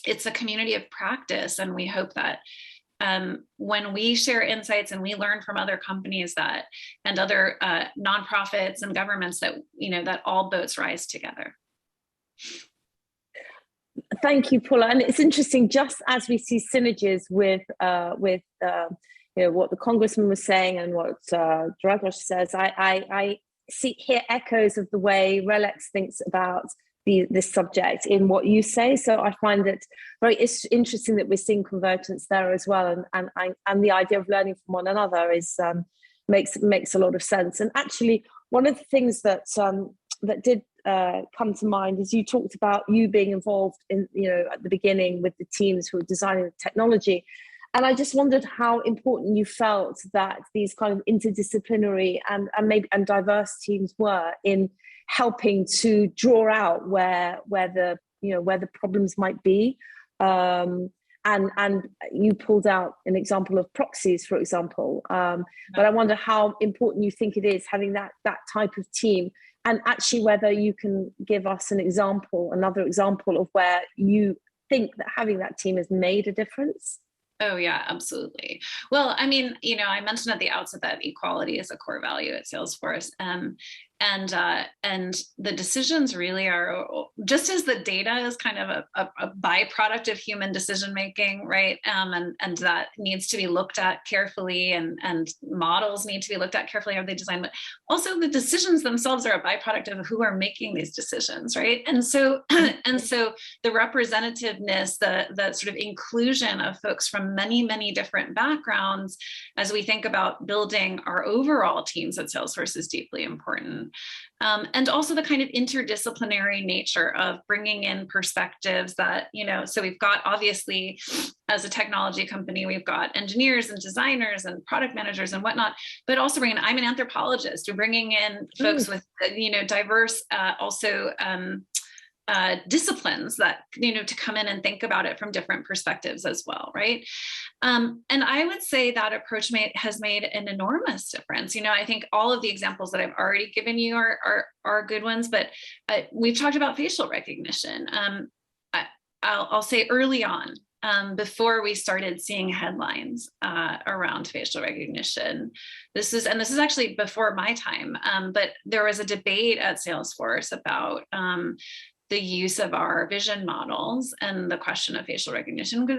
E: it's a community of practice. And we hope that when we share insights and we learn from other companies and other nonprofits and governments that, that all boats rise together.
B: Thank you, Paula. And it's interesting, just as we see synergies with what the Congressman was saying and what Dragos says, I hear echoes of the way RELX thinks about this subject in what you say. So I find it very interesting that we're seeing convergence there as well. And the idea of learning from one another is makes a lot of sense. And actually, one of the things that did come to mind is you talked about you being involved in, at the beginning with the teams who were designing the technology. And I just wondered how important you felt that these kind of interdisciplinary and diverse teams were in helping to draw out where the problems might be, and you pulled out an example of proxies, for example. But I wonder how important you think it is having that type of team, and actually whether you can give us another example of where you think that having that team has made a difference.
E: Oh, yeah, absolutely. Well, I mean, I mentioned at the outset that equality is a core value at Salesforce. And the decisions really are, just as the data is kind of a byproduct of human decision making, right? And that needs to be looked at carefully, and models need to be looked at carefully, how they design, but also the decisions themselves are a byproduct of who are making these decisions, right? And so the representativeness, the sort of inclusion of folks from many different backgrounds as we think about building our overall teams at Salesforce is deeply important. recognition. And also the kind of interdisciplinary nature of bringing in perspectives that, so we've got, obviously, as a technology company, we've got engineers and designers and product managers and whatnot, but also I'm an anthropologist. We're bringing in folks with, diverse, also disciplines that, to come in and think about it from different perspectives as well, right? And I would say that approach has made an enormous difference. I think all of the examples that I've already given you are good ones, but we've talked about facial recognition. I'll say early on, before we started seeing headlines around facial recognition, this is actually before my time, but there was a debate at Salesforce about the use of our vision models and the question of facial recognition, because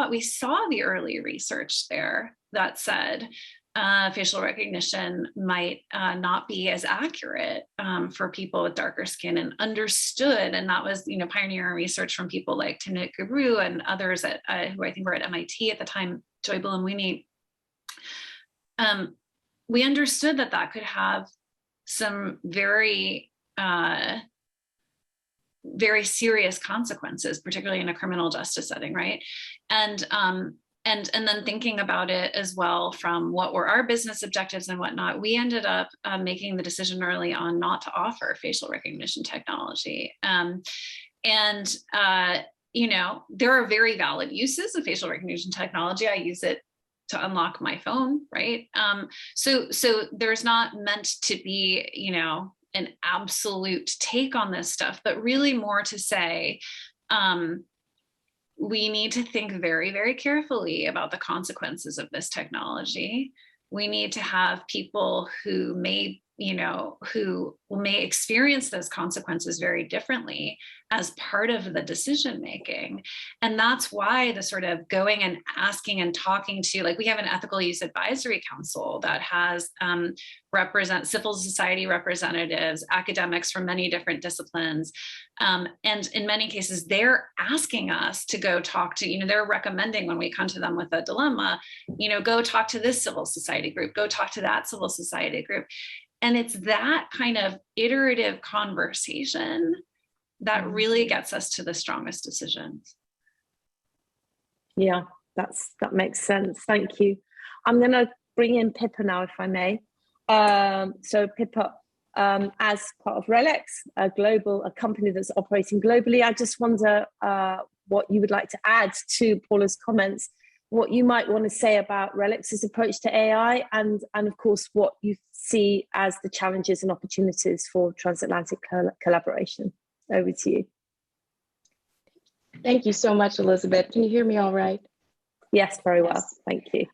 E: we saw the early research there that said facial recognition might not be as accurate for people with darker skin, and understood, and that was pioneering research from people like Timnit Gebru and others at who I think were at MIT at the time, Joy Buolamwini. We understood that could have some very very serious consequences, particularly in a criminal justice setting, right? And then thinking about it as well from what were our business objectives and whatnot, we ended up making the decision early on not to offer facial recognition technology. There are very valid uses of facial recognition technology. I use it to unlock my phone, right? So there's not meant to be, an absolute take on this stuff, but really more to say, we need to think very, very carefully about the consequences of this technology. We need to have people who may experience those consequences very differently as part of the decision making. And that's why the sort of going and asking and talking to, we have an ethical use advisory council that has civil society representatives, academics from many different disciplines. And in many cases, they're asking us to go talk to, they're recommending when we come to them with a dilemma, go talk to this civil society group, go talk to that civil society group. And it's that kind of iterative conversation that really gets us to the strongest decisions.
B: Yeah, that makes sense. Thank you. I'm going to bring in Pippa now, if I may. So Pippa, as part of RELX, a company that's operating globally, I just wonder what you would like to add to Paula's comments, what you might want to say about RELX's approach to AI, and of course, what you see as the challenges and opportunities for transatlantic collaboration. Over to you.
F: Thank you so much, Elizabeth. Can you hear me all right?
B: Yes, very well.
F: Yes.
B: Thank you.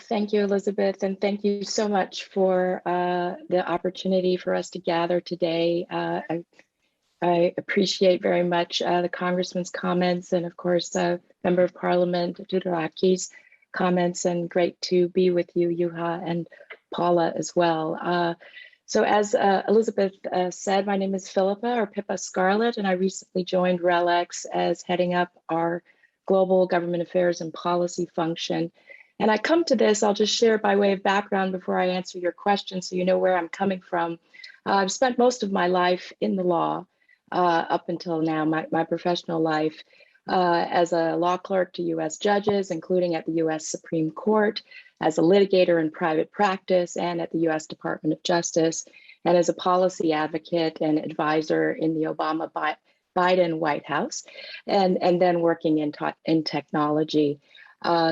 F: Thank you, Elizabeth, and thank you so much for the opportunity for us to gather today. I appreciate very much the Congressman's comments, and of course, Member of Parliament Tudorache's comments, and great to be with you, Juha, and Paula as well. So as Elizabeth said, my name is Philippa, or Pippa Scarlett, and I recently joined RELX as heading up our global government affairs and policy function. And I come to this, I'll just share by way of background before I answer your question so you know where I'm coming from. I've spent most of my life in the law up until now, my professional life, as a law clerk to US judges, including at the US Supreme Court, as a litigator in private practice, and at the US Department of Justice, and as a policy advocate and advisor in the Obama-Biden White House, and then working in technology.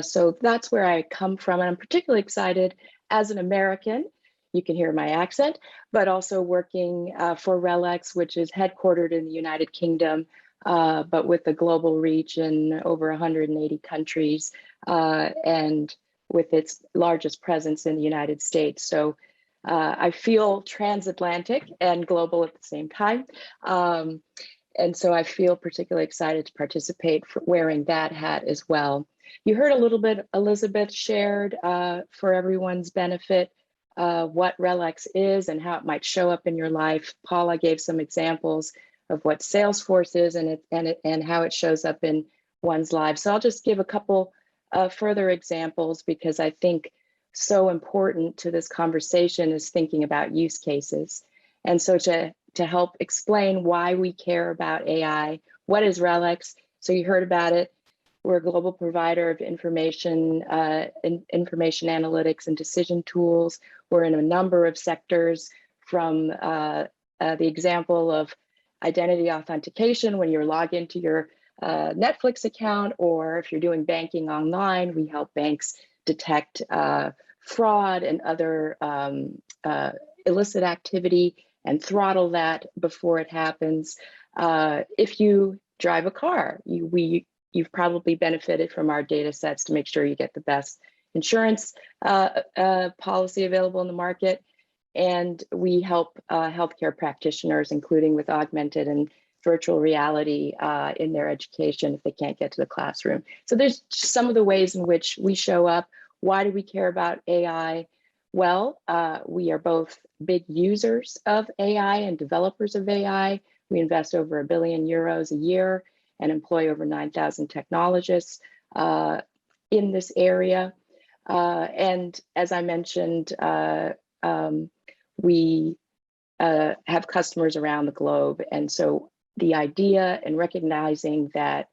F: So that's where I come from, and I'm particularly excited as an American, you can hear my accent, but also working for RELX, which is headquartered in the United Kingdom, but with a global reach in over 180 countries, and with its largest presence in the United States. So I feel transatlantic and global at the same time. And so I feel particularly excited to participate for wearing that hat as well. You heard a little bit, Elizabeth shared for everyone's benefit, what RELX is and how it might show up in your life. Paula gave some examples of what Salesforce is and how it shows up in one's life. So I'll just give a couple further examples, because I think so important to this conversation is thinking about use cases. And so to help explain why we care about AI, what is RELX? So you heard about it. We're a global provider of information analytics and decision tools. We're in a number of sectors, from the example of identity authentication when you're logged into your Netflix account, or if you're doing banking online, we help banks detect fraud and other illicit activity and throttle that before it happens. If you drive a car, you've probably benefited from our data sets to make sure you get the best insurance policy available in the market. And we help healthcare practitioners, including with augmented and virtual reality in their education if they can't get to the classroom. So there's some of the ways in which we show up. Why do we care about AI? Well, we are both big users of AI and developers of AI. We invest over €1 billion a year and employ over 9,000 technologists in this area. And as I mentioned, we have customers around the globe. And so the idea and recognizing that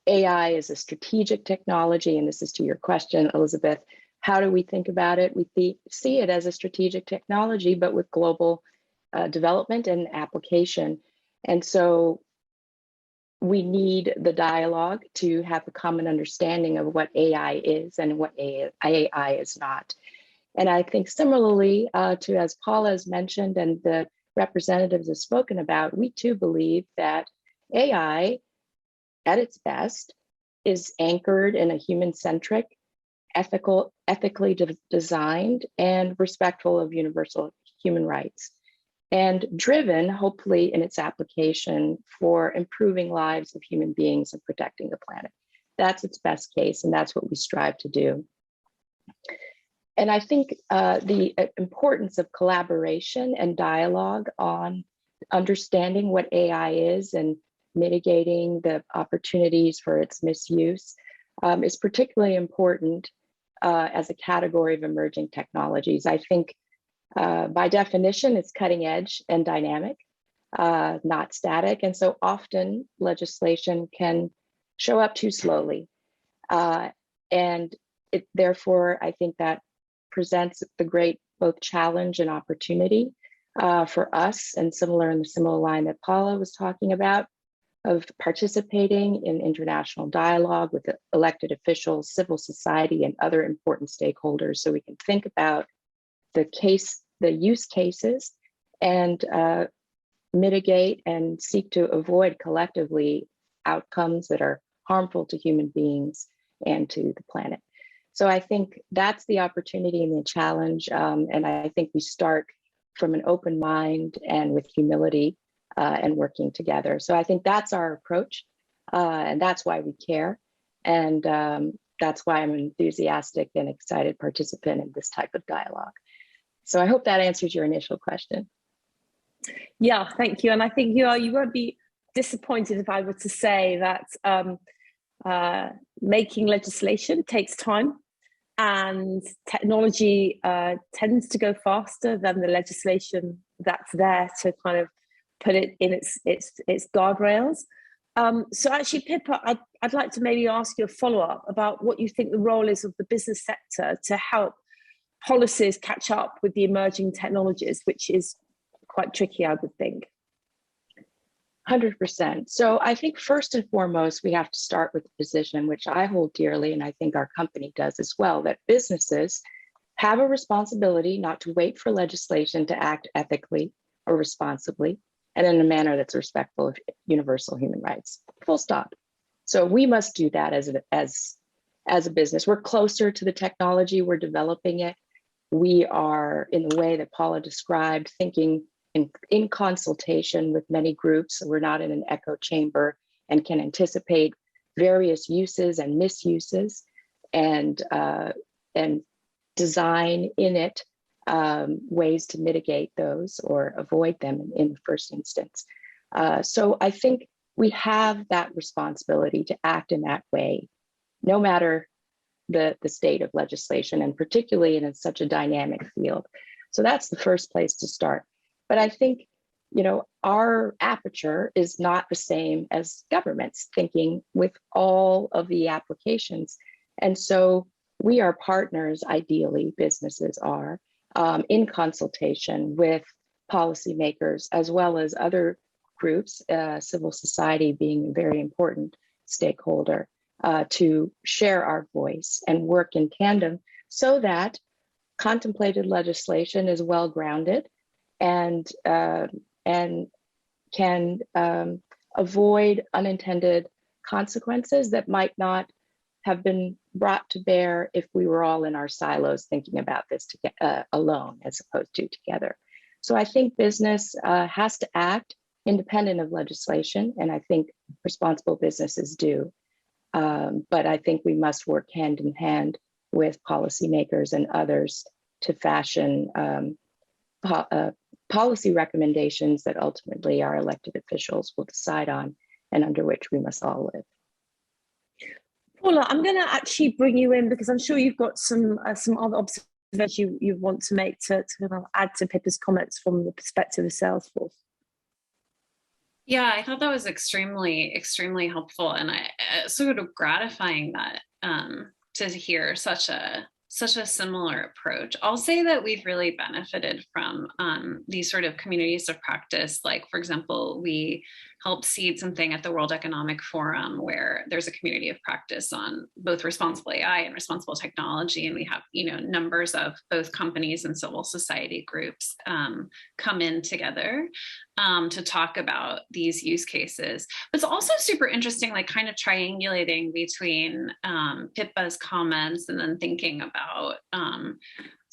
F: AI is a strategic technology, and this is to your question, Elizabeth, how do we think about it? We see it as a strategic technology, but with global development and application. And so we need the dialogue to have a common understanding of what AI is and what AI is not. And I think similarly to, as Paula has mentioned and the representatives have spoken about, we too believe that AI at its best is anchored in a human-centric, ethically designed and respectful of universal human rights, and driven, hopefully, in its application for improving lives of human beings and protecting the planet. That's its best case, and that's what we strive to do. And I think the importance of collaboration and dialogue on understanding what AI is and mitigating the opportunities for its misuse is particularly important as a category of emerging technologies. I think by definition, it's cutting edge and dynamic, not static. And so often legislation can show up too slowly. And therefore, I think that presents the great both challenge and opportunity for us, and in the similar line that Paula was talking about, of participating in international dialogue with elected officials, civil society, and other important stakeholders, so we can think about the use cases and mitigate and seek to avoid collectively outcomes that are harmful to human beings and to the planet. So I think that's the opportunity and the challenge. And I think we start from an open mind and with humility and working together. So I think that's our approach, and that's why we care. And that's why I'm an enthusiastic and excited participant in this type of dialogue. So I hope that answers your initial question.
B: Yeah, thank you. And I think you won't be disappointed if I were to say that making legislation takes time, and technology tends to go faster than the legislation that's there to kind of put it in its guardrails. So actually, Pippa, I'd like to maybe ask you a follow-up about what you think the role is of the business sector to help policies catch up with the emerging technologies, which is quite tricky, I would think.
F: 100%. So I think first and foremost, we have to start with the position, which I hold dearly, and I think our company does as well, that businesses have a responsibility not to wait for legislation to act ethically or responsibly and in a manner that's respectful of universal human rights. Full stop. So we must do that as a business. We're closer to the technology, we're developing it. We are, in the way that Paula described, thinking in consultation with many groups. So we're not in an echo chamber and can anticipate various uses and misuses and design in it ways to mitigate those or avoid them in the first instance. So I think we have that responsibility to act in that way, no matter the state of legislation, and particularly in such a dynamic field. So that's the first place to start. But I think, you know, our aperture is not the same as governments thinking with all of the applications. And so we are partners, ideally, businesses are, in consultation with policymakers, as well as other groups, civil society being a very important stakeholder, to share our voice and work in tandem so that contemplated legislation is well grounded and can avoid unintended consequences that might not have been brought to bear if we were all in our silos thinking about this alone as opposed to together. So I think business has to act independent of legislation, and I think responsible businesses do. But I think we must work hand in hand with policymakers and others to fashion policy recommendations that ultimately our elected officials will decide on and under which we must all live.
B: Paula, I'm going to actually bring you in because I'm sure you've got some other observations you want to make to kind of add to Pippa's comments from the perspective of Salesforce.
E: Yeah, I thought that was extremely, extremely helpful, and sort of gratifying that to hear such a similar approach. I'll say that we've really benefited from these sort of communities of practice. Like, for example, we helped seed something at the World Economic Forum where there's a community of practice on both responsible AI and responsible technology. And we have, you know, numbers of both companies and civil society groups come in together to talk about these use cases. But it's also super interesting, like kind of triangulating between Pippa's comments and then thinking about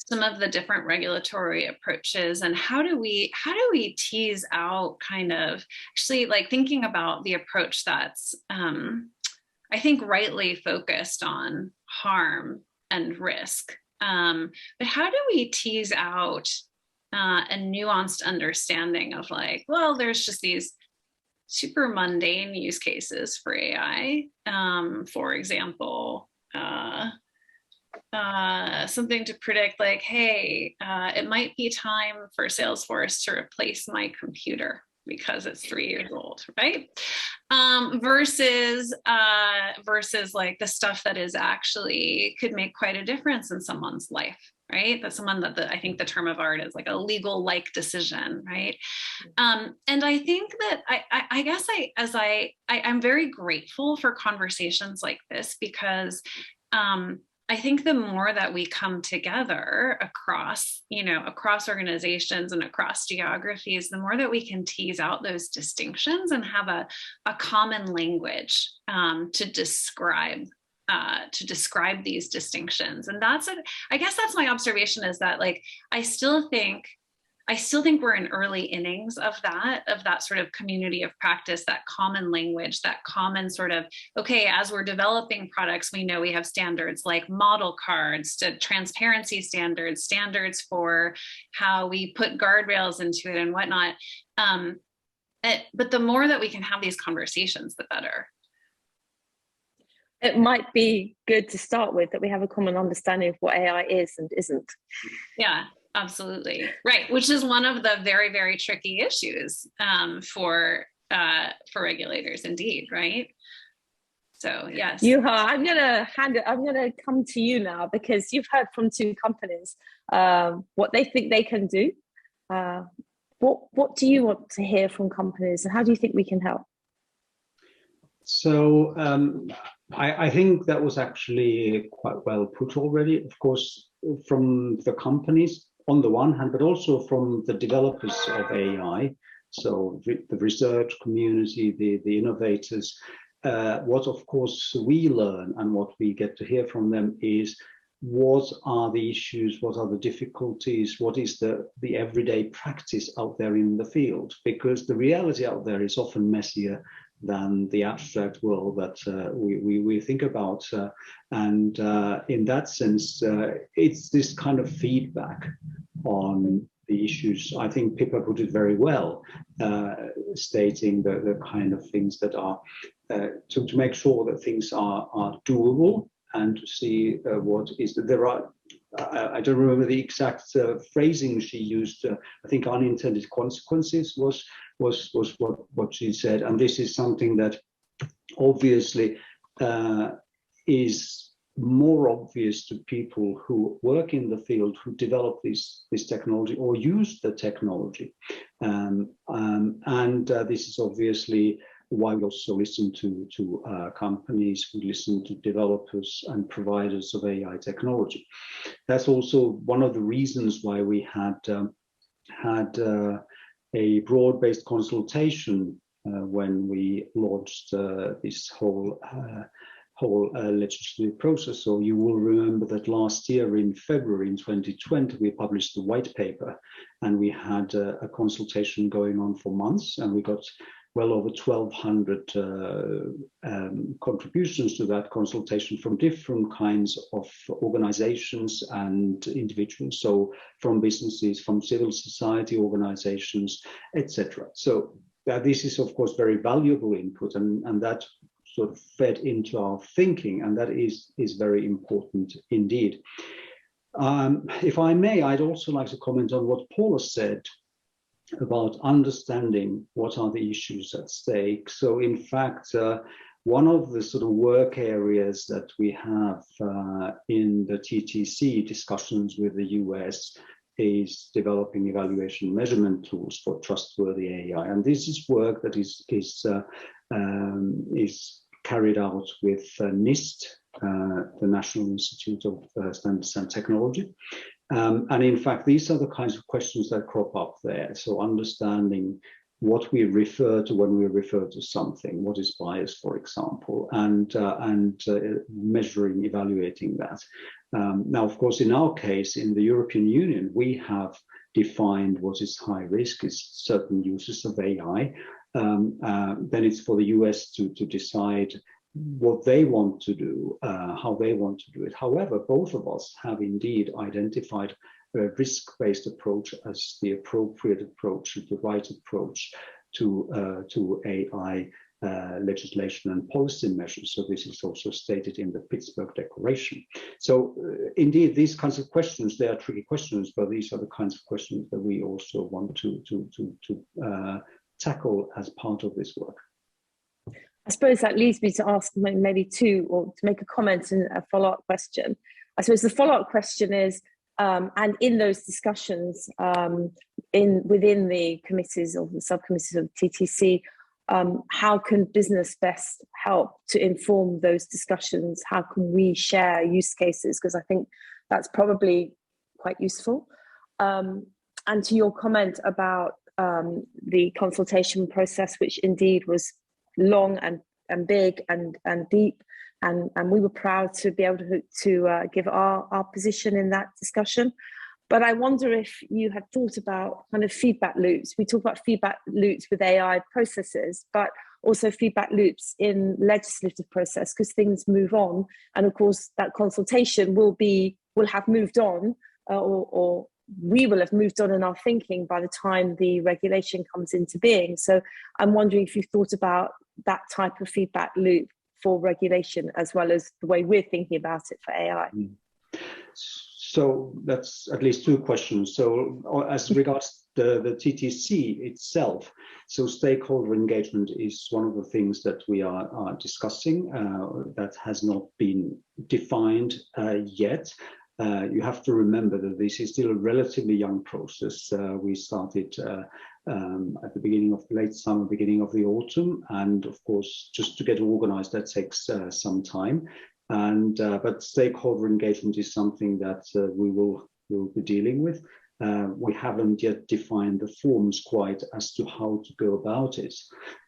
E: some of the different regulatory approaches and how do we tease out kind of actually like thinking about the approach that's I think rightly focused on harm and risk, but how do we tease out a nuanced understanding of like, well, there's just these super mundane use cases for AI, for example, something to predict like, hey, it might be time for Salesforce to replace my computer because it's 3 years old, right? Versus like the stuff that is actually could make quite a difference in someone's life, right? That's someone that I think the term of art is like a legal like decision, right? And I think that I guess I'm very grateful for conversations like this because I think the more that we come together across organizations and across geographies, the more that we can tease out those distinctions and have a common language to describe these distinctions. And I guess that's my observation, is that like I still think we're in early innings of that sort of community of practice, that common language, that common sort of, okay, as we're developing products, we know we have standards like model cards, to transparency standards for how we put guardrails into it and whatnot. But the more that we can have these conversations, the better.
B: It might be good to start with that we have a common understanding of what AI is and isn't.
E: Yeah. Absolutely. Right. Which is one of the very, very tricky issues for regulators indeed. Right. So, yes.
B: Juha, I'm going to come to you now because you've heard from two companies what they think they can do. What do you want to hear from companies and how do you think we can help?
D: So I think that was actually quite well put already, of course, from the companies on the one hand, but also from the developers of AI, so the research community, the innovators. What, of course, we learn and what we get to hear from them is what are the issues, what are the difficulties, what is the everyday practice out there in the field, because the reality out there is often messier than the abstract world that we think about. And in that sense, it's this kind of feedback on the issues. I think Pippa put it very well, stating the kind of things that are, to make sure that things are doable and to see what is, there are, I don't remember the exact phrasing she used. I think unintended consequences was what she said, and this is something that obviously is more obvious to people who work in the field, who develop this technology or use the technology, and this is obviously why we also listen to companies, we listen to developers and providers of AI technology. That's also one of the reasons why we had a broad-based consultation when we launched this whole legislative process. So you will remember that last year in February in 2020, we published the white paper, and we had a consultation going on for months, and we got well over 1,200 contributions to that consultation from different kinds of organizations and individuals. So from businesses, from civil society organizations, etc. So this is of course very valuable input, and that sort of fed into our thinking, and that is very important indeed. If I may, I'd also like to comment on what Paula said about understanding what are the issues at stake. So in fact, one of the sort of work areas that we have in the TTC discussions with the US is developing evaluation measurement tools for trustworthy AI. And this is work that is carried out with NIST, the National Institute of Standards and Technology. And in fact, these are the kinds of questions that crop up there. So understanding what we refer to when we refer to something, what is bias, for example, and measuring, evaluating that. Now, of course, in our case, in the European Union, we have defined what is high risk, is certain uses of AI. Then it's for the US to decide what they want to do, how they want to do it. However, both of us have indeed identified a risk-based approach as the appropriate approach, the right approach to AI legislation and policy measures. So this is also stated in the Pittsburgh Declaration. So indeed, these kinds of questions, they are tricky questions, but these are the kinds of questions that we also want to tackle as part of this work.
B: I suppose that leads me to ask maybe two, or to make a comment and a follow-up question. I suppose the follow-up question is, and in those discussions within the committees or the subcommittees of TTC, how can business best help to inform those discussions? How can we share use cases? Because I think that's probably quite useful. And to your comment about the consultation process, which indeed was long and big and deep, and we were proud to be able to give our position in that discussion. But I wonder if you had thought about kind of feedback loops. We talk about feedback loops with AI processes, but also feedback loops in legislative process, because things move on, and of course that consultation will have moved on, or we will have moved on in our thinking by the time the regulation comes into being. So I'm wondering if you've thought about that type of feedback loop for regulation, as well as the way we're thinking about it for AI.
D: So that's at least two questions. So as regards the TTC itself, so stakeholder engagement is one of the things that we are discussing that has not been defined yet. You have to remember that this is still a relatively young process. We started at the beginning of late summer, beginning of the autumn, and of course, just to get organized, that takes some time. And but stakeholder engagement is something that we will be dealing with. We haven't yet defined the forms quite as to how to go about it,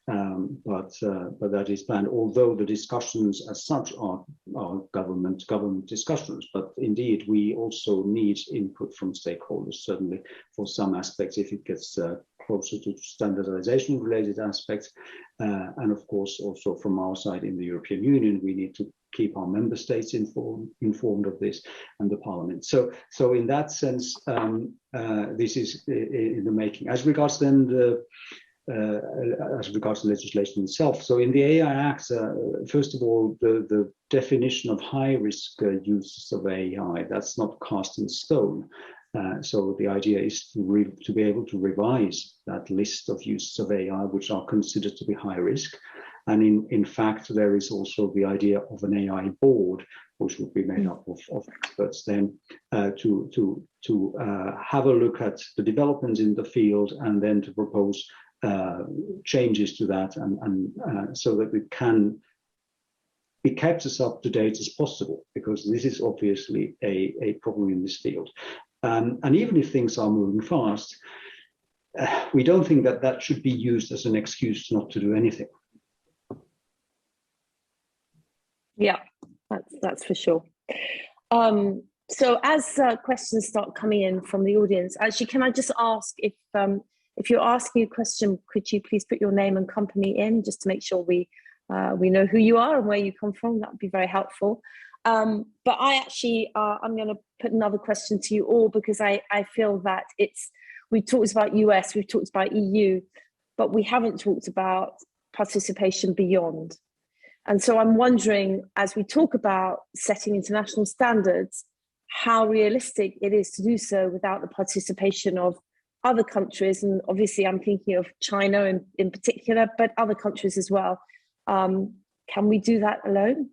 D: but that is planned. Although the discussions as such are government discussions, but indeed we also need input from stakeholders, certainly for some aspects if it gets closer to standardization related aspects, and of course also from our side in the European Union we need to keep our member states informed of this, and the Parliament. So in that sense, this is in the making. As regards then as regards to legislation itself. So in the AI Act, first of all, the definition of high-risk uses of AI, that's not cast in stone. So the idea is to be able to revise that list of uses of AI which are considered to be high risk. And in fact, there is also the idea of an AI board, which would be made up of experts then to have a look at the developments in the field and then to propose changes to that and so that it can be kept as up to date as possible, because this is obviously a problem in this field. And even if things are moving fast, we don't think that that should be used as an excuse not to do anything.
B: Yeah, that's for sure. So as questions start coming in from the audience, actually, can I just ask if you're asking a question, could you please put your name and company in, just to make sure we know who you are and where you come from? That would be very helpful. But I actually, I'm going to put another question to you all, because I feel that we talked about US, we've talked about EU, but we haven't talked about participation beyond. And so I'm wondering, as we talk about setting international standards, how realistic it is to do so without the participation of other countries. And obviously I'm thinking of China in particular, but other countries as well. Can we do that alone?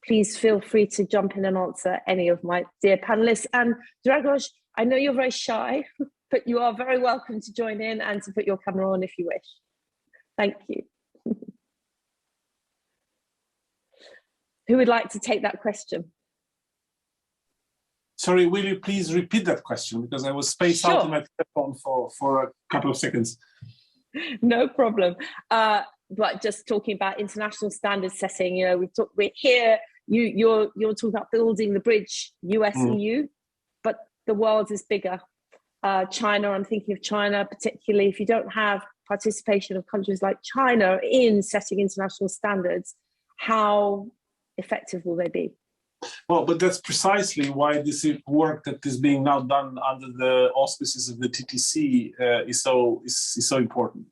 B: Please feel free to jump in and answer, any of my dear panelists. And Dragos, I know you're very shy, but you are very welcome to join in and to put your camera on if you wish. Thank you. Who would like to take that question?
A: Sorry, will you please repeat that question? Because I was spaced out in my telephone for a couple of seconds.
B: No problem. But just talking about international standard setting, you know, we're here, you're talking about building the bridge, USEU, but the world is bigger. China, I'm thinking of China particularly. If you don't have participation of countries like China in setting international standards, how effective will they be?
A: Well, but that's precisely why this work that is being now done under the auspices of the TTC is so important.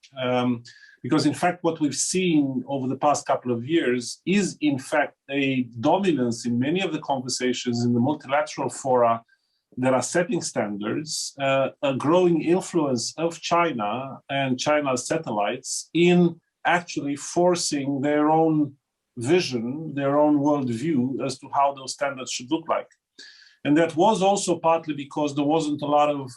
A: Because in fact, what we've seen over the past couple of years is in fact a dominance in many of the conversations in the multilateral fora that are setting standards, a growing influence of China and China's satellites in actually forcing their own vision, their own worldview as to how those standards should look like. And that was also partly because there wasn't a lot of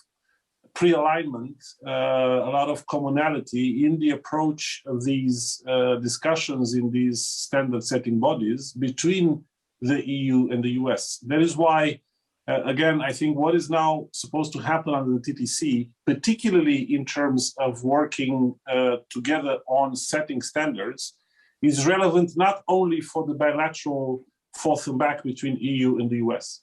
A: pre-alignment, a lot of commonality in the approach of these discussions in these standard-setting bodies between the EU and the US. That is why, again, I think what is now supposed to happen under the TTC, particularly in terms of working together on setting standards, is relevant not only for the bilateral forth and back between EU and the US,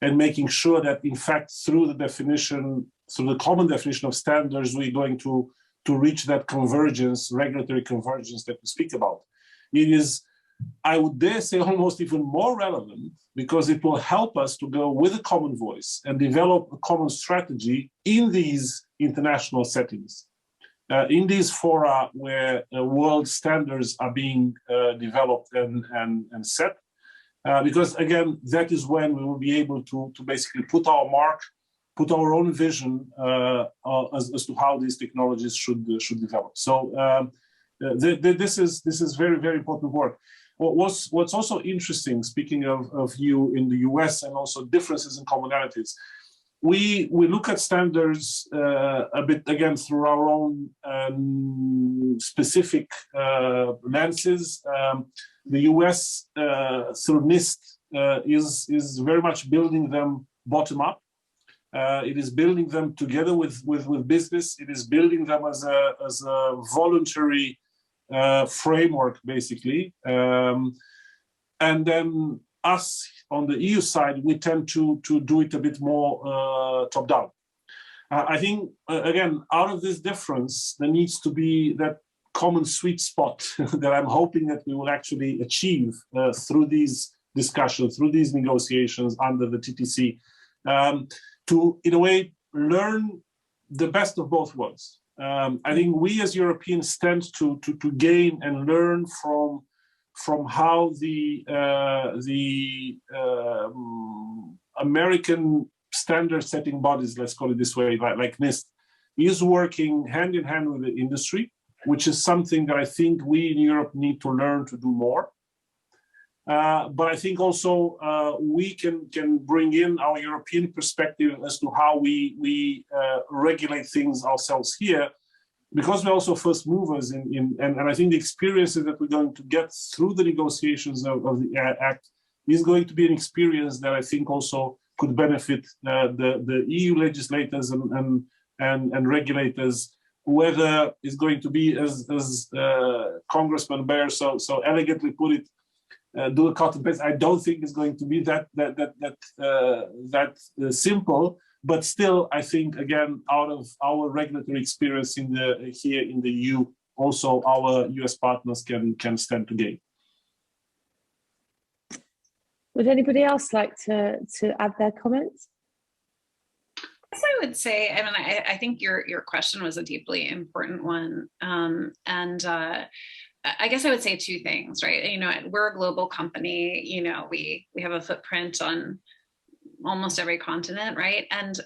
A: and making sure that, in fact, through the common definition of standards, we're going to reach that convergence, regulatory convergence that we speak about. It is, I would dare say, almost even more relevant, because it will help us to go with a common voice and develop a common strategy in these international settings. In these fora where world standards are being developed and set, because again, that is when we will be able to basically put our mark, put our own vision as to how these technologies should develop. So this is very, very important work. What's also interesting, speaking of you in the US and also differences and commonalities, we look at standards a bit, again, through our own specific lenses. The US through NIST is very much building them bottom up. It is building them together with business. It is building them as a voluntary framework, basically. And then us on the EU side, we tend to do it a bit more top-down. I think, again, out of this difference, there needs to be that common sweet spot that I'm hoping that we will actually achieve through these discussions, through these negotiations under the TTC, to, in a way, learn the best of both worlds. I think we as Europeans stand to gain and learn from how the American standard-setting bodies, let's call it this way, like NIST, is working hand in hand with the industry, which is something that I think we in Europe need to learn to do more. But I think also we can bring in our European perspective as to how we regulate things ourselves here, because we're also first movers and I think the experiences that we're going to get through the negotiations of the Act is going to be an experience that I think also could benefit the EU legislators and regulators, whether it's going to be as Congressman Beyer so elegantly put it, do a cut and paste. I don't think it's going to be that simple, but still, I think again, out of our regulatory experience here in the EU, also our US partners can stand to gain.
B: Would anybody else like to add their comments?
E: Yes, I would say, I mean, I think your question was a deeply important one. I guess I would say two things, right? You know, we're a global company, you know, we have a footprint on almost every continent, right? And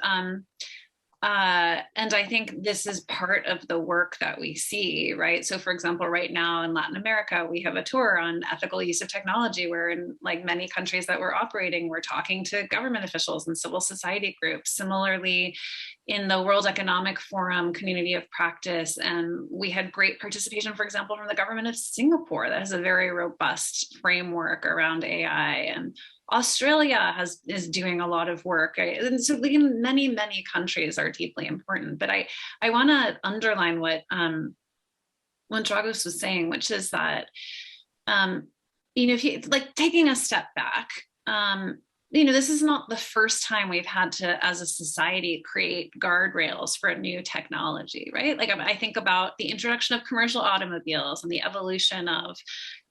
E: I think this is part of the work that we see, right? So for example, right now in Latin America, we have a tour on ethical use of technology, where in like many countries that we're operating, we're talking to government officials and civil society groups. Similarly, in the World Economic Forum community of practice, and we had great participation, for example, from the government of Singapore that has a very robust framework around AI, and Australia is doing a lot of work. And so many countries are deeply important. But I want to underline what Dragos was saying, which is that you know, if you like taking a step back, you know, this is not the first time we've had to, as a society, create guardrails for a new technology, right? Like I think about the introduction of commercial automobiles and the evolution of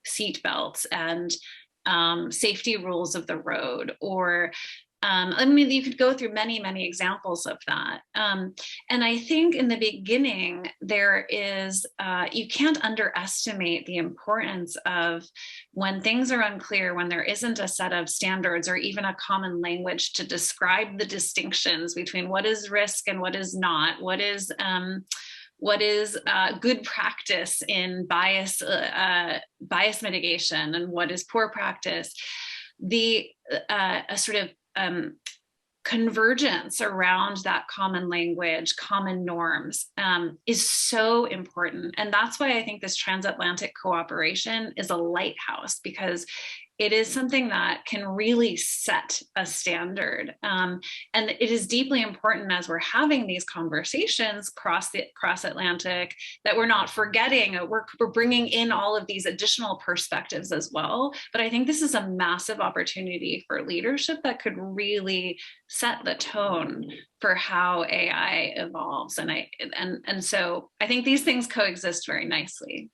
E: seat belts and safety rules of the road, or I mean, you could go through many examples of that. And I think in the beginning, there is, you can't underestimate the importance of when things are unclear, when there isn't a set of standards or even a common language to describe the distinctions between what is risk and what is not, what is good practice in bias mitigation and what is poor practice. The a sort of convergence around that common language, common norms is so important. And that's why I think this transatlantic cooperation is a lighthouse, because it is something that can really set a standard. And it is deeply important as we're having these conversations cross-Atlantic that we're not forgetting, we're bringing in all of these additional perspectives as well. But I think this is a massive opportunity for leadership that could really set the tone for how AI evolves. And so I think these things coexist very nicely.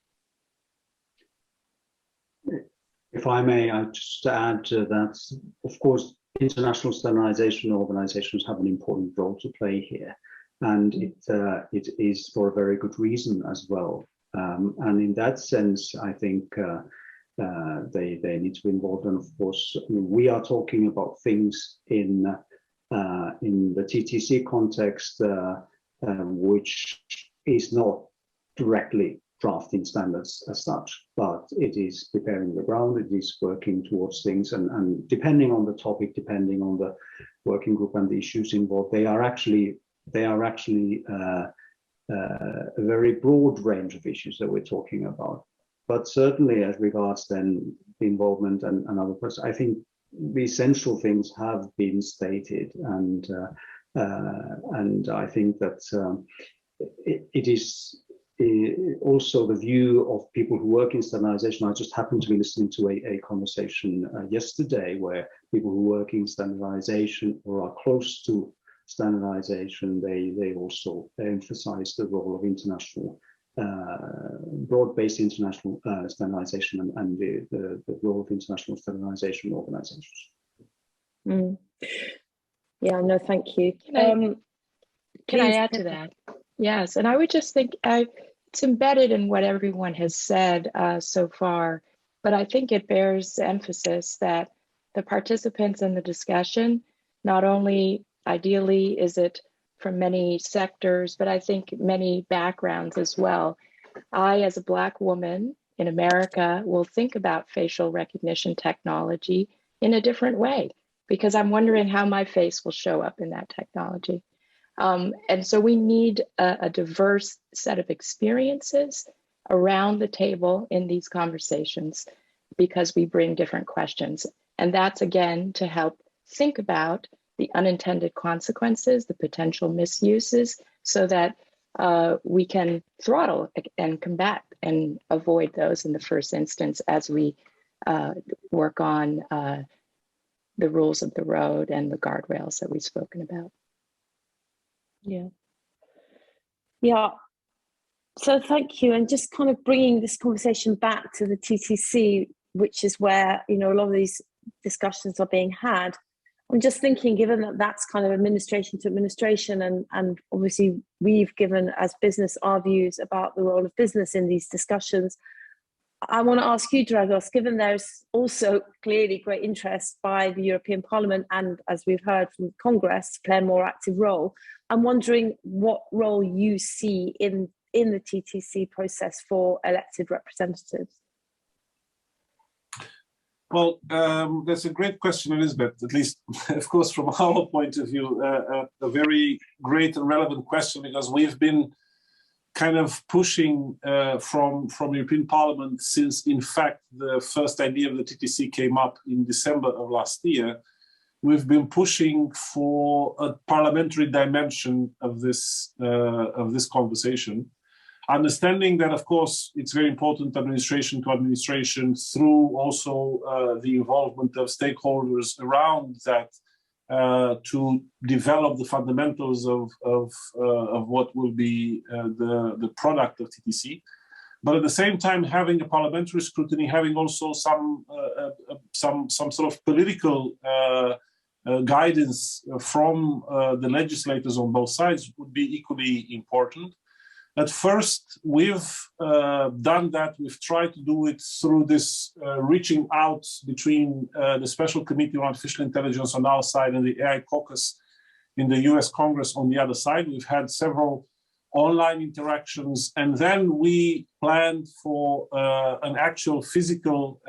D: If I may, I just add to that, of course, international standardization organizations have an important role to play here, and it is for a very good reason as well. And in that sense, I think they need to be involved. And of course, I mean, we are talking about things in the TTC context, which is not directly drafting standards as such, but it is preparing the ground, it is working towards things, and depending on the topic, depending on the working group and the issues involved, they are actually a very broad range of issues that we're talking about. But certainly as regards then the involvement and other parts, I think the essential things have been stated, and I think that it is also the view of people who work in standardization. I just happened to be listening to a conversation yesterday where people who work in standardization or are close to standardization, they also emphasize the role of international, broad-based international standardization and the role of international standardization organizations.
B: Yeah, no, thank you.
F: Can I add to that? Yes, and I would just think it's embedded in what everyone has said so far, but I think it bears emphasis that the participants in the discussion, not only ideally is it from many sectors, but I think many backgrounds as well. I, as a Black woman in America, will think about facial recognition technology in a different way, because I'm wondering how my face will show up in that technology. And so we need a diverse set of experiences around the table in these conversations, because we bring different questions. And that's, again, to help think about the unintended consequences, the potential misuses, so that we can throttle and combat and avoid those in the first instance as we work on the rules of the road and the guardrails that we've spoken about.
B: Yeah. So thank you. And just kind of bringing this conversation back to the TTC, which is where, a lot of these discussions are being had. I'm just thinking, given that that's kind of administration to administration, and obviously we've given as business our views about the role of business in these discussions, I want to ask you, Dragos, given there's also clearly great interest by the European Parliament and, as we've heard from Congress, to play a more active role, I'm wondering what role you see in the TTC process for elected representatives.
A: Well, that's a great question, Elizabeth, at least, of course, from our point of view, a very great and relevant question, because we've been kind of pushing from European Parliament since, in fact, the first idea of the TTC came up in December of last year. We've been pushing for a parliamentary dimension of this conversation, understanding that, of course, it's very important administration to administration, through also the involvement of stakeholders around that, to develop the fundamentals of what will be the product of TTC. But at the same time, having a parliamentary scrutiny, having also some sort of political guidance from the legislators on both sides would be equally important. At first, we've done that. We've tried to do it through this reaching out between the Special Committee on Artificial Intelligence on our side and the AI caucus in the US Congress on the other side. We've had several online interactions, and then we planned for an actual physical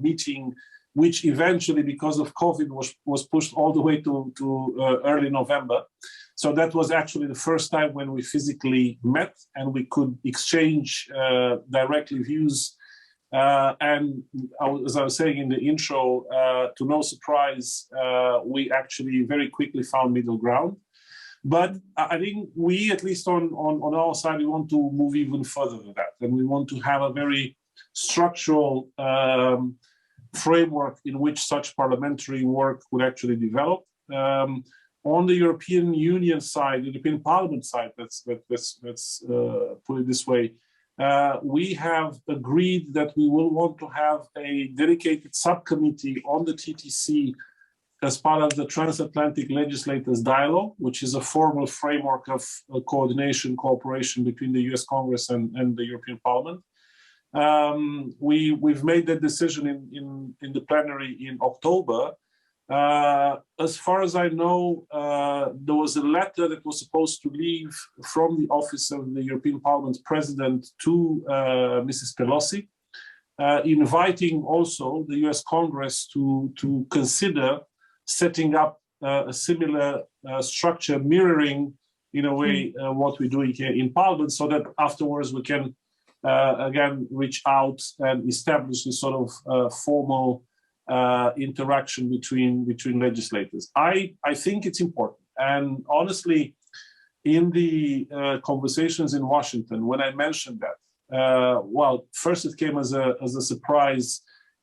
A: meeting, which eventually, because of COVID, was pushed all the way to early November. So that was actually the first time when we physically met and we could exchange directly views. And as I was saying in the intro, to no surprise, we actually very quickly found middle ground. But I think we, at least on our side, we want to move even further than that. And we want to have a very structural framework in which such parliamentary work would actually develop. On the European Union side, the European Parliament side, let's put it this way, we have agreed that we will want to have a dedicated subcommittee on the TTC as part of the Transatlantic Legislators Dialogue, which is a formal framework of coordination, cooperation between the US Congress and the European Parliament. We've made that decision in the plenary in October. As far as I know, there was a letter that was supposed to leave from the office of the European Parliament President to Mrs. Pelosi, inviting also the US Congress to consider setting up a similar structure mirroring, in a way, what we're doing here in Parliament, so that afterwards we can, again, reach out and establish this sort of formal interaction between legislators. I think it's important. And honestly, in the conversations in Washington, when I mentioned that, well, first it came as a surprise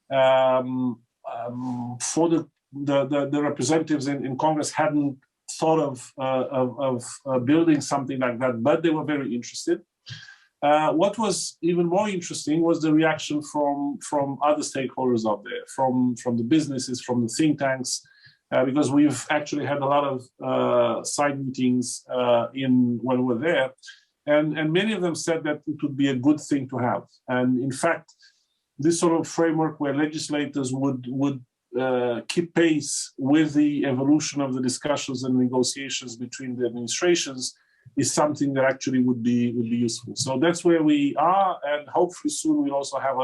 A: for the representatives in Congress hadn't thought of building something like that, but they were very interested. What was even more interesting was the reaction from other stakeholders out there, from the businesses, from the think tanks, because we've actually had a lot of side meetings when we were there. And many of them said that it would be a good thing to have. And in fact, this sort of framework where legislators would keep pace with the evolution of the discussions and negotiations between the administrations is something that actually would be useful. So that's where we are, and hopefully soon we'll also have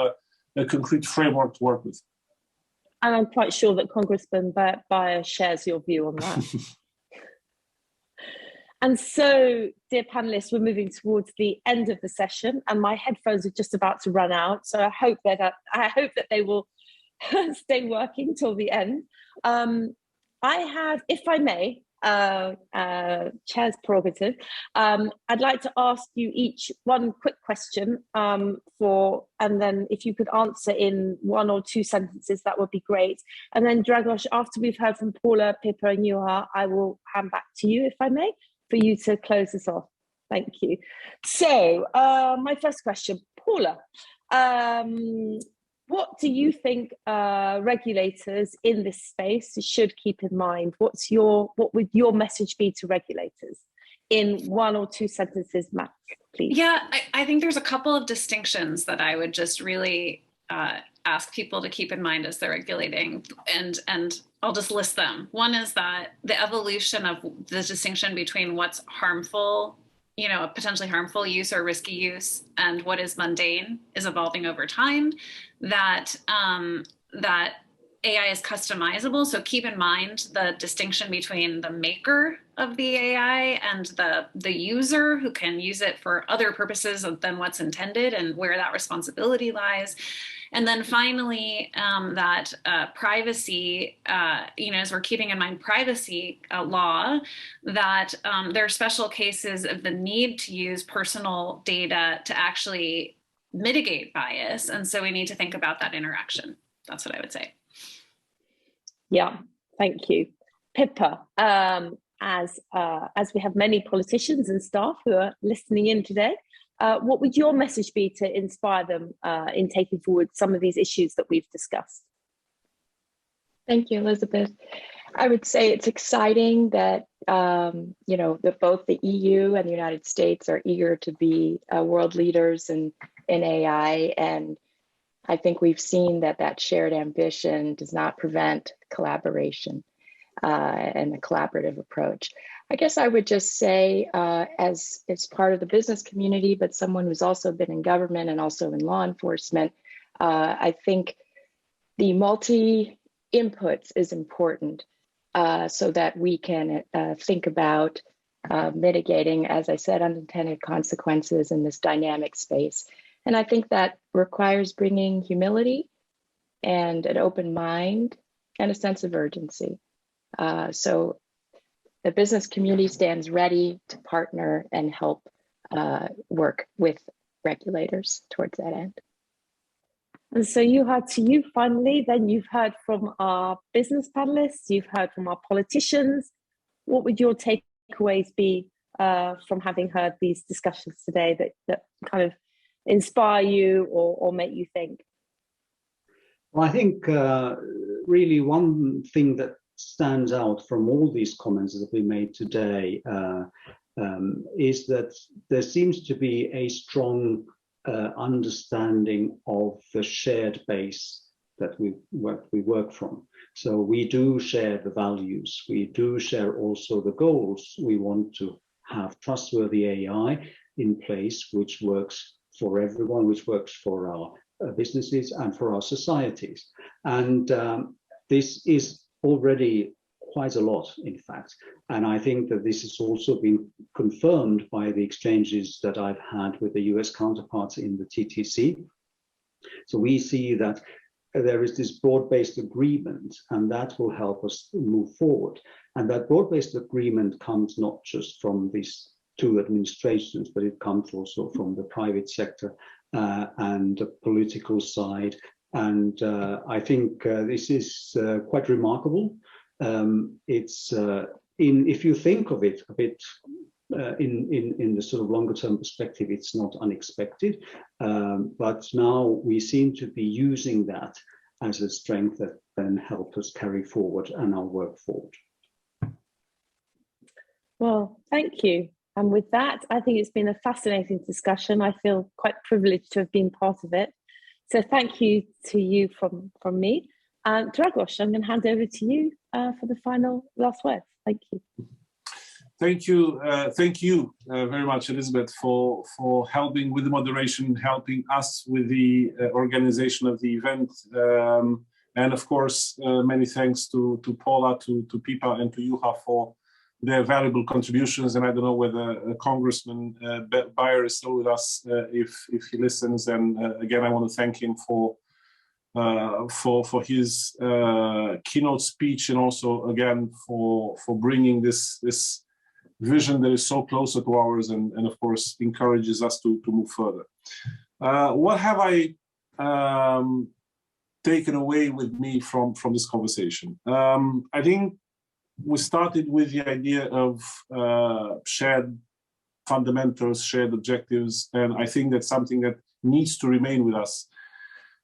A: a concrete framework to work with.
B: And I'm quite sure that Congressman Beyer shares your view on that. And so, dear panelists, we're moving towards the end of the session, and my headphones are just about to run out. So I hope that they will stay working till the end. I have, if I may, chair's prerogative, I'd like to ask you each one quick question and then if you could answer in 1 or 2 sentences, that would be great. And then Dragos, after we've heard from Paula, Pippa and Juha, I will hand back to you, if I may, for you to close us off. Thank you. So my first question, Paula, what do you think regulators in this space should keep in mind? What would your message be to regulators in 1 or 2 sentences max, please?
E: Yeah, I think there's a couple of distinctions that I would just really ask people to keep in mind as they're regulating, and I'll just list them. One is that the evolution of the distinction between what's harmful, a potentially harmful use or risky use, and what is mundane is evolving over time. That AI is customizable. So keep in mind the distinction between the maker of the AI and the user who can use it for other purposes than what's intended, and where that responsibility lies. And then finally, that privacy, as we're keeping in mind privacy law, that there are special cases of the need to use personal data to actually mitigate bias. And so we need to think about that interaction. That's what I would say.
B: Yeah, thank you. Pippa, as we have many politicians and staff who are listening in today, what would your message be to inspire them in taking forward some of these issues that we've discussed?
F: Thank you, Elizabeth. I would say it's exciting that that both the EU and the United States are eager to be world leaders in AI, and I think we've seen that shared ambition does not prevent collaboration and a collaborative approach. I guess I would just say, as part of the business community, but someone who's also been in government and also in law enforcement, I think the multi-inputs is important so that we can think about mitigating, as I said, unintended consequences in this dynamic space. And I think that requires bringing humility and an open mind and a sense of urgency. So the business community stands ready to partner and help work with regulators towards that end.
B: And so Juha, to you finally, then you've heard from our business panelists, you've heard from our politicians. What would your takeaways be from having heard these discussions today that kind of inspire you or make you think?
D: Well, I think really one thing that stands out from all these comments that we made today is that there seems to be a strong understanding of the shared base that we work from. So we do share the values, we do share also the goals. We want to have trustworthy AI in place which works for everyone, which works for our businesses and for our societies. And this is already quite a lot, in fact. And I think that this has also been confirmed by the exchanges that I've had with the US counterparts in the TTC. So we see that there is this broad-based agreement, and that will help us move forward. And that broad-based agreement comes not just from these 2 administrations, but it comes also from the private sector and the political side. And I think this is quite remarkable. It's if you think of it a bit in the sort of longer term perspective, it's not unexpected. But now we seem to be using that as a strength that then help us carry forward and our work forward.
B: Well, thank you. And with that, I think it's been a fascinating discussion. I feel quite privileged to have been part of it. So thank you to you from me. Dragos, I'm going to hand over to you for the last words. Thank you.
A: Thank you very much, Elizabeth, for helping with the moderation, helping us with the organization of the event. And of course, many thanks to Paula, to Pippa, and to Juha for their valuable contributions. And I don't know whether Congressman Beyer is still with us, if he listens. And again, I want to thank him for his keynote speech, and also again for bringing this vision that is so closer to ours, and of course encourages us to move further. What have I taken away with me from this conversation? I think we started with the idea of shared fundamentals, shared objectives, and I think that's something that needs to remain with us.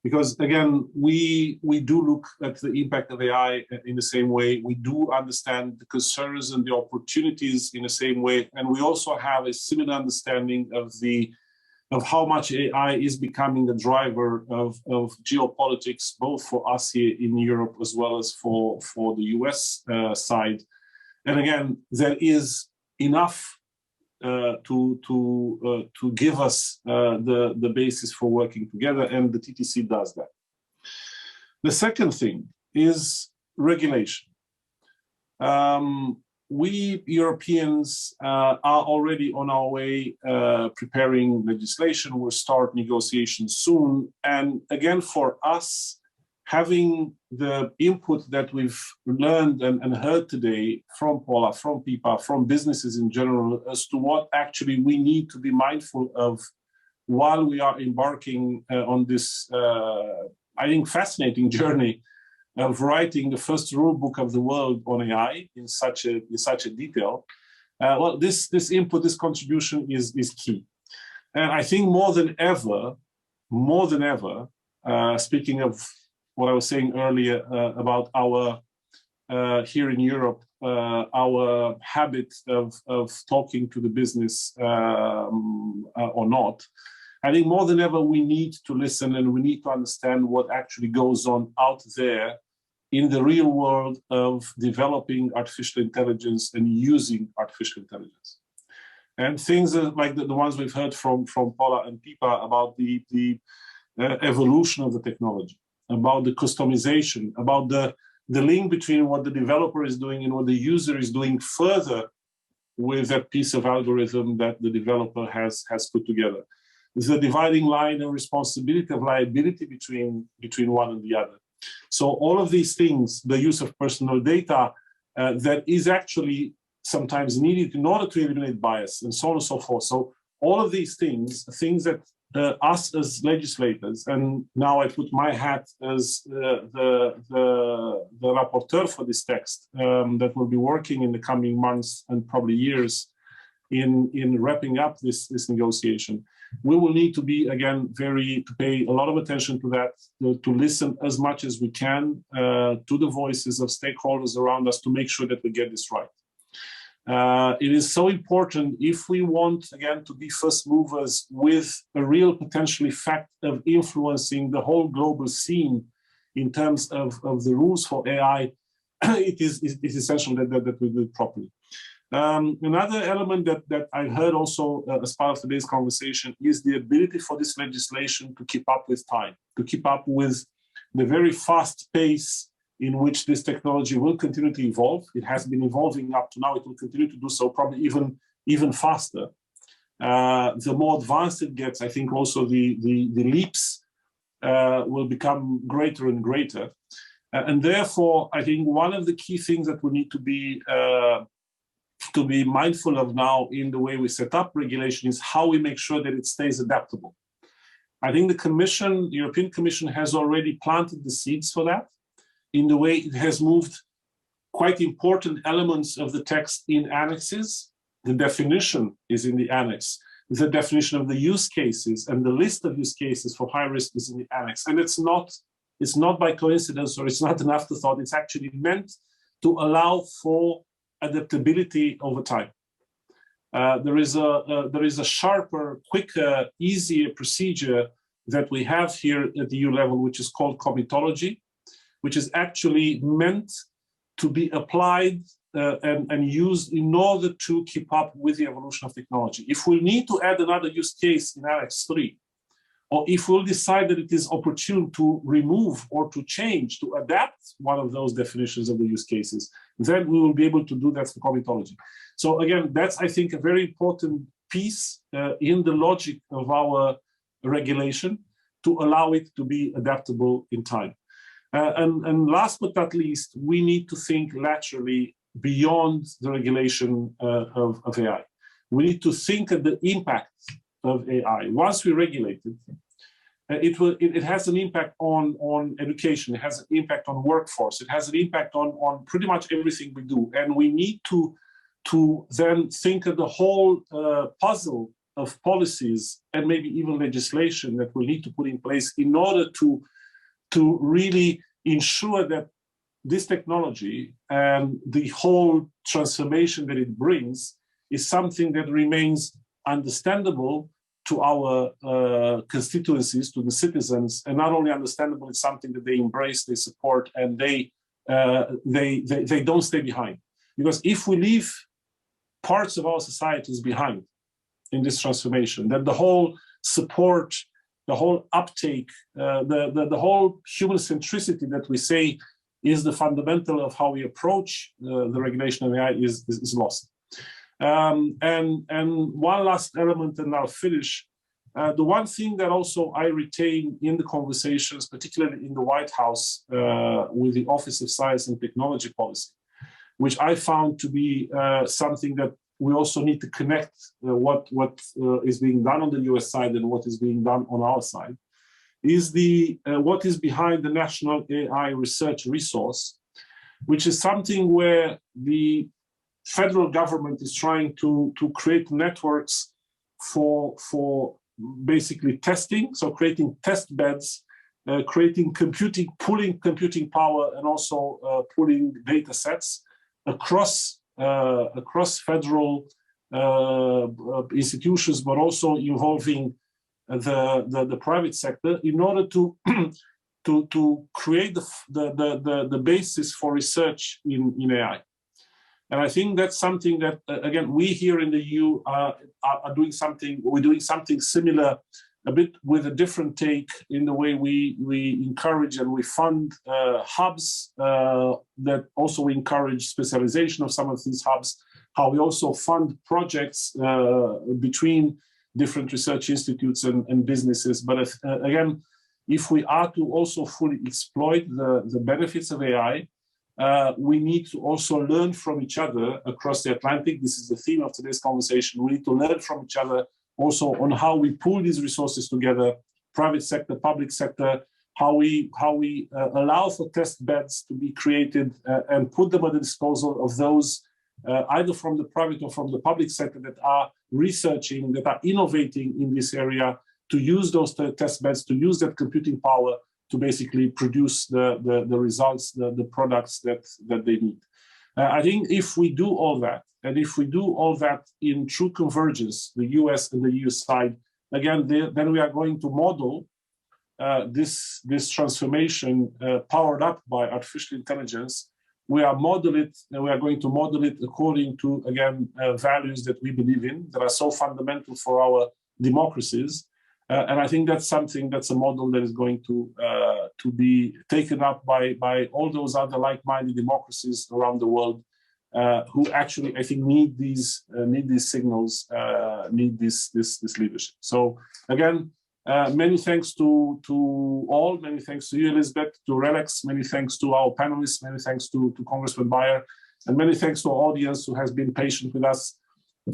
A: Because again, we do look at the impact of AI in the same way. We do understand the concerns and the opportunities in the same way, and we also have a similar understanding of how much AI is becoming the driver of geopolitics, both for us here in Europe as well as for the US side. And again, there is enough to give us the basis for working together, and the TTC does that. The second thing is regulation. We Europeans are already on our way preparing legislation. We'll start negotiations soon. And again, for us, having the input that we've learned and heard today from Paula, from Pippa, from businesses in general, as to what actually we need to be mindful of while we are embarking on this, I think, fascinating journey of writing the first rule book of the world on AI in such a detail. Well, this input, this contribution is key. And I think more than ever, speaking of what I was saying earlier about our, here in Europe, our habit of talking to the business or not, I think more than ever we need to listen, and we need to understand what actually goes on out there in the real world of developing artificial intelligence and using artificial intelligence. And things like the ones we've heard from Paula and Pippa about the evolution of the technology, about the customization, about the link between what the developer is doing and what the user is doing further with that piece of algorithm that the developer has put together. The dividing line and responsibility of liability between one and the other. So all of these things, the use of personal data that is actually sometimes needed in order to eliminate bias, and so on and so forth. So all of these things that us as legislators, and now I put my hat as the rapporteur for this text that will be working in the coming months and probably years in wrapping up this negotiation. We will need to be, again, to pay a lot of attention to that, to listen as much as we can to the voices of stakeholders around us to make sure that we get this right. It is so important if we want, again, to be first movers with a real potential effect of influencing the whole global scene in terms of the rules for AI. It is essential that we do it properly. Another element that I heard also as part of today's conversation is the ability for this legislation to keep up with time, to keep up with the very fast pace in which this technology will continue to evolve. It has been evolving up to now. It will continue to do so, probably even faster. The more advanced it gets, I think also the leaps will become greater and greater. And therefore, I think one of the key things that we need to be mindful of now in the way we set up regulation is how we make sure that it stays adaptable. I think the European Commission has already planted the seeds for that in the way it has moved quite important elements of the text in annexes. The definition is in the annex. The definition of the use cases and the list of use cases for high risk is in the annex. And it's not by coincidence, or it's not an afterthought. It's actually meant to allow for adaptability over time. There is a sharper, quicker, easier procedure that we have here at the EU level, which is called comitology, which is actually meant to be applied and used in order to keep up with the evolution of technology. If we need to add another use case in Annex 3, or if we'll decide that it is opportune to remove or to change, to adapt one of those definitions of the use cases, then we will be able to do that for comitology. So again, that's, I think, a very important piece in the logic of our regulation to allow it to be adaptable in time. And last but not least, we need to think laterally beyond the regulation of AI. We need to think of the impact of AI. Once we regulate it, it has an impact on education, it has an impact on workforce, it has an impact on pretty much everything we do. And we need to then think of the whole puzzle of policies and maybe even legislation that we need to put in place in order to really ensure that this technology and the whole transformation that it brings is something that remains understandable to our constituencies, to the citizens, and not only understandable, it's something that they embrace, they support, and they don't stay behind. Because if we leave parts of our societies behind in this transformation, then the whole support, the whole uptake, the whole human centricity that we say is the fundamental of how we approach the regulation of AI is lost. And one last element, and I'll finish. The one thing that also I retain in the conversations, particularly in the White House with the Office of Science and Technology Policy, which I found to be something that we also need to connect what is being done on the US side and what is being done on our side, is what is behind the National AI Research Resource, which is something where the federal government is trying to create networks for basically testing, so creating test beds, creating pooling computing power, and also pooling data sets across federal institutions, but also involving the private sector in order to create the basis for research in AI. And I think that's something that, again, we here in the EU are doing something, we're doing something similar, a bit with a different take in the way we encourage and we fund hubs, that also encourage specialization of some of these hubs, how we also fund projects between different research institutes and businesses. But again, if we are to also fully exploit the benefits of AI, we need to also learn from each other across the Atlantic. This is the theme of today's conversation. We need to learn from each other also on how we pool these resources together, private sector, public sector, how we allow for test beds to be created and put them at the disposal of those either from the private or from the public sector that are researching, that are innovating in this area, to use those test beds, to use that computing power to basically produce the results, the products that they need. I think if we do all that, and if we do all that in true convergence, the US and the EU side, again, then we are going to model this transformation powered up by artificial intelligence. We are going to model it according to, again, values that we believe in, that are so fundamental for our democracies. And I think that's a model that is going to be taken up by all those other like-minded democracies around the world who actually, I think, need these signals, need this leadership. So again, many thanks to all. Many thanks to you, Elizabeth, to RELX. Many thanks to our panelists. Many thanks to Congressman Beyer, and many thanks to our audience who has been patient with us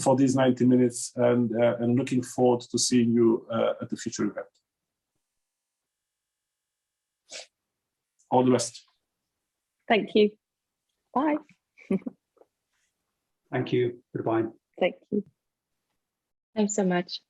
A: for these 90 minutes, and looking forward to seeing you at the future event. All the best.
B: Thank you. Bye.
D: Thank you. Goodbye.
B: Thank you.
F: Thanks so much.